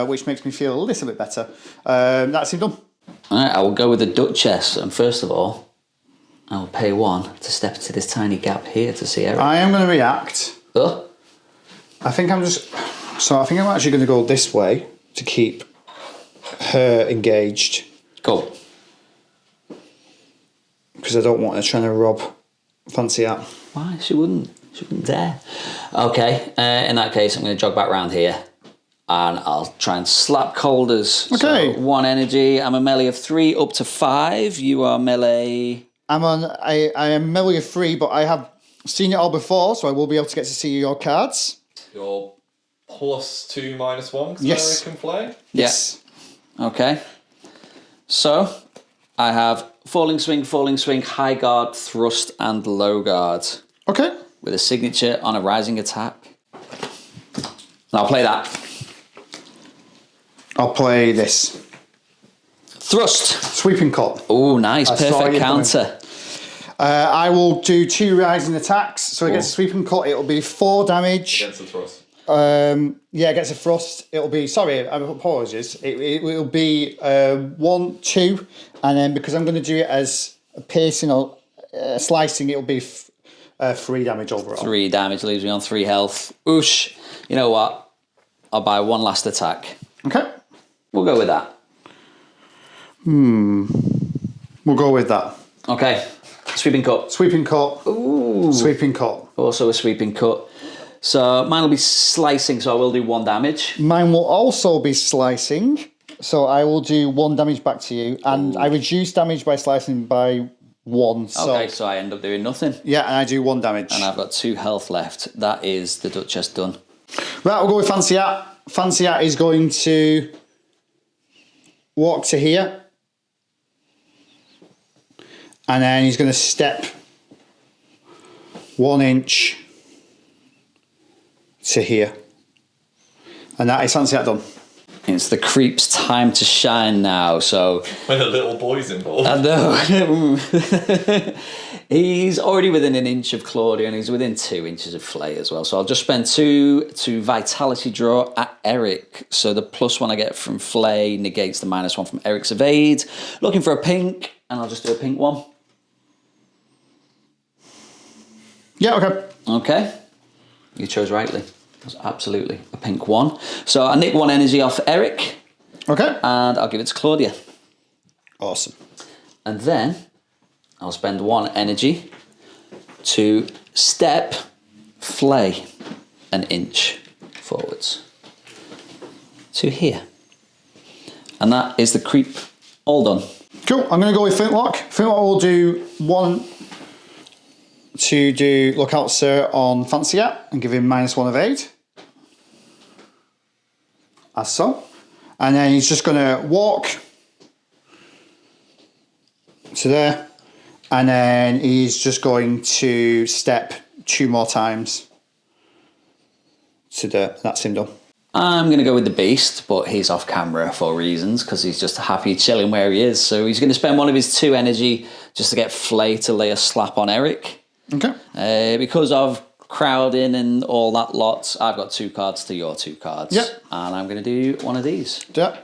C: Which makes me feel a little bit better. That's him done.
B: All right, I will go with the Duchess. And first of all, I will pay 1 to step into this tiny gap here to see Eric.
C: I am going to react.
B: Oh.
C: I think I'm actually going to go this way to keep her engaged.
B: Go.
C: Because I don't want her trying to rob Fancy Hat.
B: Why? She wouldn't dare. Okay, in that case, I'm going to jog back round here. And I'll try and slap Colders.
C: Okay.
B: So 1 energy. I'm a melee of 3 up to 5. You are melee...
C: I am melee of 3, but I have seen it all before, so I will be able to get to see your cards.
D: You're +2 -1 because
C: Yes.
D: Eric can play.
C: Yes.
B: Yeah. Okay. So, I have falling swing, high guard, thrust, and low guard.
C: Okay.
B: With a signature on a rising attack. And I'll play that.
C: I'll play this.
B: Thrust.
C: Sweeping cut.
B: Oh, nice.
C: I saw
B: Perfect
C: you
B: counter.
C: I will do 2 rising attacks. So it gets a sweeping cut. It'll be 4 damage.
D: Against the thrust.
C: Yeah, it gets a thrust. It'll be, sorry, apologies. It will be 1, 2. And then because I'm going to do it as a piercing or slicing, it'll be 3 damage overall.
B: 3 damage leaves me on 3 health. Oosh. You know what? I'll buy 1 last attack.
C: Okay.
B: We'll go with that.
C: We'll go with that.
B: Okay. Sweeping cut.
C: Sweeping cut.
B: Ooh.
C: Sweeping cut.
B: Also a sweeping cut. So mine will be slicing, so I will do 1 damage.
C: Mine will also be slicing. So I will do 1 damage back to you. And I reduce damage by slicing by 1. So,
B: Okay, so I end up doing nothing.
C: yeah, and I do 1 damage.
B: And I've got 2 health left. That is the Duchess done.
C: Right, we'll go with Fancy Hat. Fancy Hat is going to walk to here. And then he's going to step 1 inch to here. And that is Fancy Hat done.
B: It's the creep's time to shine now, so...
A: When a little boy's involved.
B: I know. He's already within an inch of Claudia, and he's within 2 inches of Flay as well. So I'll just spend 2 to Vitality draw at Eric. So the +1 I get from Flay negates the -1 from Eric's Evade. Looking for a pink, and I'll just do a pink one.
C: Yeah, okay.
B: Okay. You chose rightly. That's absolutely a pink one. So I nick 1 energy off Eric.
C: Okay.
B: And I'll give it to Claudia.
C: Awesome.
B: And then I'll spend 1 energy to step Flay an inch forwards to here. And that is the creep all done.
C: Cool. I'm going to go with Flintlock. Flintlock will do 1 to do Lookout Sir on Fancy Hat and give him -1 evade. As so. And then he's just going to walk to there. And then he's just going to step 2 more times to there. That's him done.
B: I'm going to go with the Beast, but he's off camera for reasons because he's just happy chilling where he is. So he's going to spend 1 of his 2 energy just to get Flay to lay a slap on Eric.
C: Okay.
B: Because of crowding and all that lot, I've got 2 cards to your 2 cards.
C: Yep.
B: And I'm going to do one of these.
C: Yeah.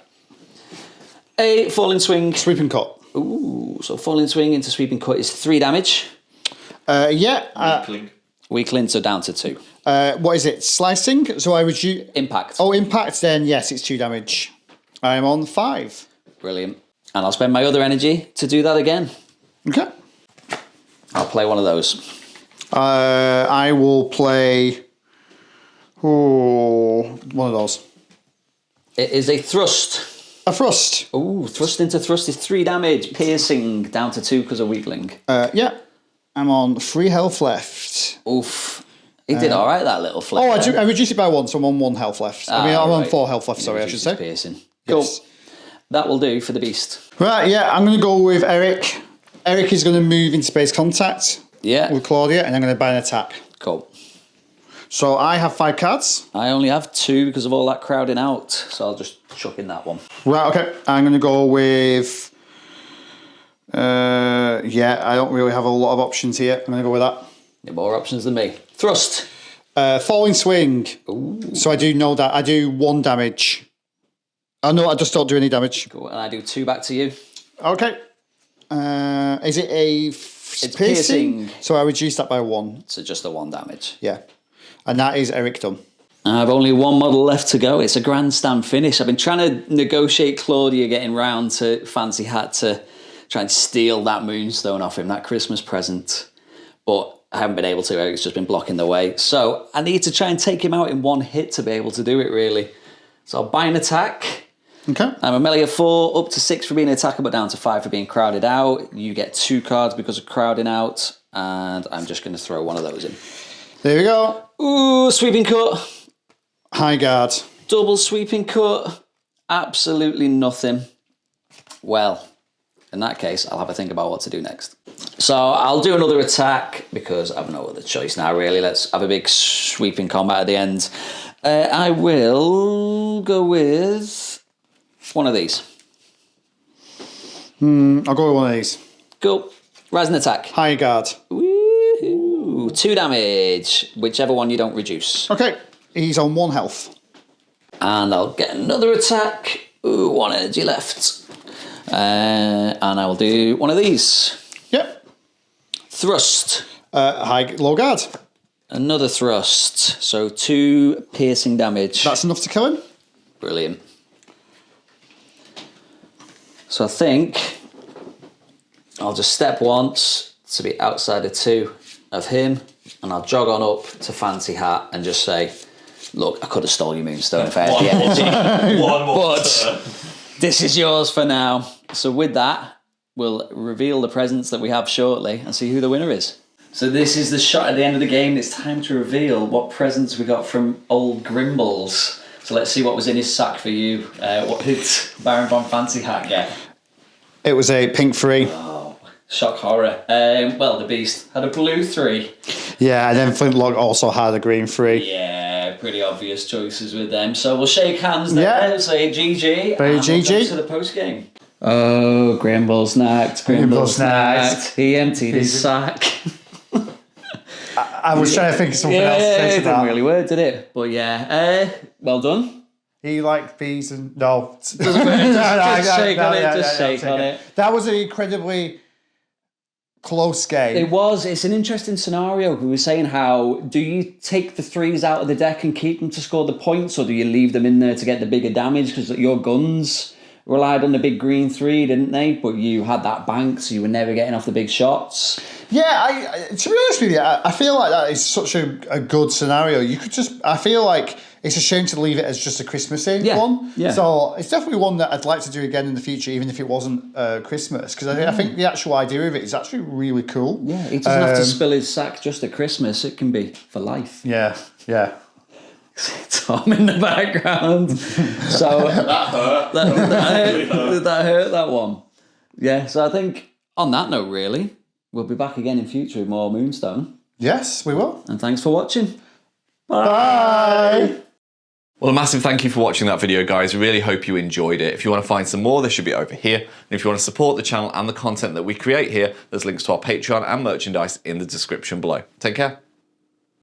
B: A Falling Swing.
C: Sweeping Cut.
B: Ooh, so Falling Swing into Sweeping Cut is 3 damage.
C: Yeah.
B: Weakling, so down to 2.
C: What is it? Slicing? So I would use...
B: Impact.
C: Oh, impact, then yes, it's 2 damage. I'm on 5.
B: Brilliant. And I'll spend my other energy to do that again.
C: Okay.
B: I'll play one of those.
C: I will play... Oh, one of those.
B: It is a Thrust.
C: A Thrust.
B: Ooh, Thrust into Thrust is 3 damage. Piercing, down to 2 because of Weakling.
C: Yeah. I'm on 3 health left.
B: Oof. He did all right, that little flip.
C: Oh, I reduced it by 1, so I'm on 1 health left. I'm on
B: right.
C: 4 health left, sorry, I should say.
B: Piercing. Cool.
C: Yes.
B: That will do for the Beast.
C: Right, yeah, I'm going to go with Eric. Eric is going to move into space contact
B: Yeah.
C: with Claudia, and I'm going to buy an attack.
B: Cool.
C: So I have 5 cards.
B: I only have 2 because of all that crowding out, so I'll just chuck in that one.
C: Right, okay. I'm going to go with... yeah, I don't really have a lot of options here. I'm going to go with that.
B: You have more options than me. Thrust.
C: Falling Swing.
B: Ooh.
C: So I do know that. I do 1 damage. Oh, no, I just don't do any damage.
B: Cool. And I do 2 back to you.
C: Okay. Is it a
B: It's
C: piercing?
B: piercing.
C: So I reduce that by 1.
B: So just the 1 damage.
C: Yeah. And that is Eric done.
B: I've only 1 model left to go. It's a grandstand finish. I've been trying to negotiate Claudia getting round to Fancy Hat to try and steal that Moonstone off him, that Christmas present. But I haven't been able to. Eric's just been blocking the way. So I need to try and take him out in 1 hit to be able to do it, really. So I'll buy an attack.
C: Okay.
B: I'm a melee of 4, up to 6 for being an attacker, but down to 5 for being crowded out. You get 2 cards because of crowding out. And I'm just going to throw one of those in.
C: There we go.
B: Ooh, Sweeping Cut.
C: High guard.
B: Double Sweeping Cut. Absolutely nothing. Well, in that case, I'll have a think about what to do next. So I'll do another attack because I've no other choice now, really. Let's have a big sweeping combat at the end. I will go with one of these.
C: I'll go with one of these.
B: Cool. Rising attack.
C: High guard.
B: Woohoo. 2 damage, whichever one you don't reduce.
C: Okay. He's on 1 health.
B: And I'll get another attack. Ooh, 1 energy left. And I will do one of these.
C: Yep.
B: Thrust.
C: Low guard.
B: Another thrust. So 2 piercing damage.
C: That's enough to kill him.
B: Brilliant. So I think I'll just step once to be outside of 2 of him, and I'll jog on up to Fancy Hat and just say, look, I could have stole your Moonstone if I had the energy.
A: One more.
B: But this is yours for now. So with that, we'll reveal the presents that we have shortly and see who the winner is. So this is the shot at the end of the game. It's time to reveal what presents we got from old Grimbles. So let's see what was in his sack for you. What did Baron Von Fancy Hat get?
C: It was a pink 3.
B: Oh, shock horror. Well, the Beast had a blue 3.
C: Yeah, and then Flintlock also had a green 3.
B: Yeah, pretty obvious choices with them. So we'll shake hands there,
C: Yeah.
B: say GG,
C: Very
B: and
C: GG.
B: we'll go to the post-game. Oh, Grimble snacked, Grimble snacked. He emptied his sack.
C: I was trying to think of something else to say to
B: it didn't
C: that.
B: really work, did it? But yeah, well done.
C: He liked bees and... No.
B: Just shake on it, just shake on it.
C: That was an incredibly close game.
B: It was. It's an interesting scenario. We were saying how, do you take the 3s out of the deck and keep them to score the points, or do you leave them in there to get the bigger damage? Because your guns relied on the big green 3, didn't they? But you had that bank, so you were never getting off the big shots.
C: Yeah, to be honest with you, I feel like that is such a good scenario. You could just... I feel like it's a shame to leave it as just a Christmassy one.
B: Yeah.
C: So it's definitely one that I'd like to do again in the future, even if it wasn't Christmas. Because I think the actual idea of it is actually really cool.
B: Yeah, he doesn't have to spill his sack just at Christmas. It can be for life.
C: Yeah.
B: Tom in the background. So
D: That hurt.
B: that hurt, that one. Yeah, so I think on that note, really, we'll be back again in future with more Moonstone.
C: Yes, we will.
B: And thanks for watching.
C: Bye.
A: Well, a massive thank you for watching that video, guys. Really hope you enjoyed it. If you want to find some more, they should be over here. And if you want to support the channel and the content that we create here, there's links to our Patreon and merchandise in the description below. Take care.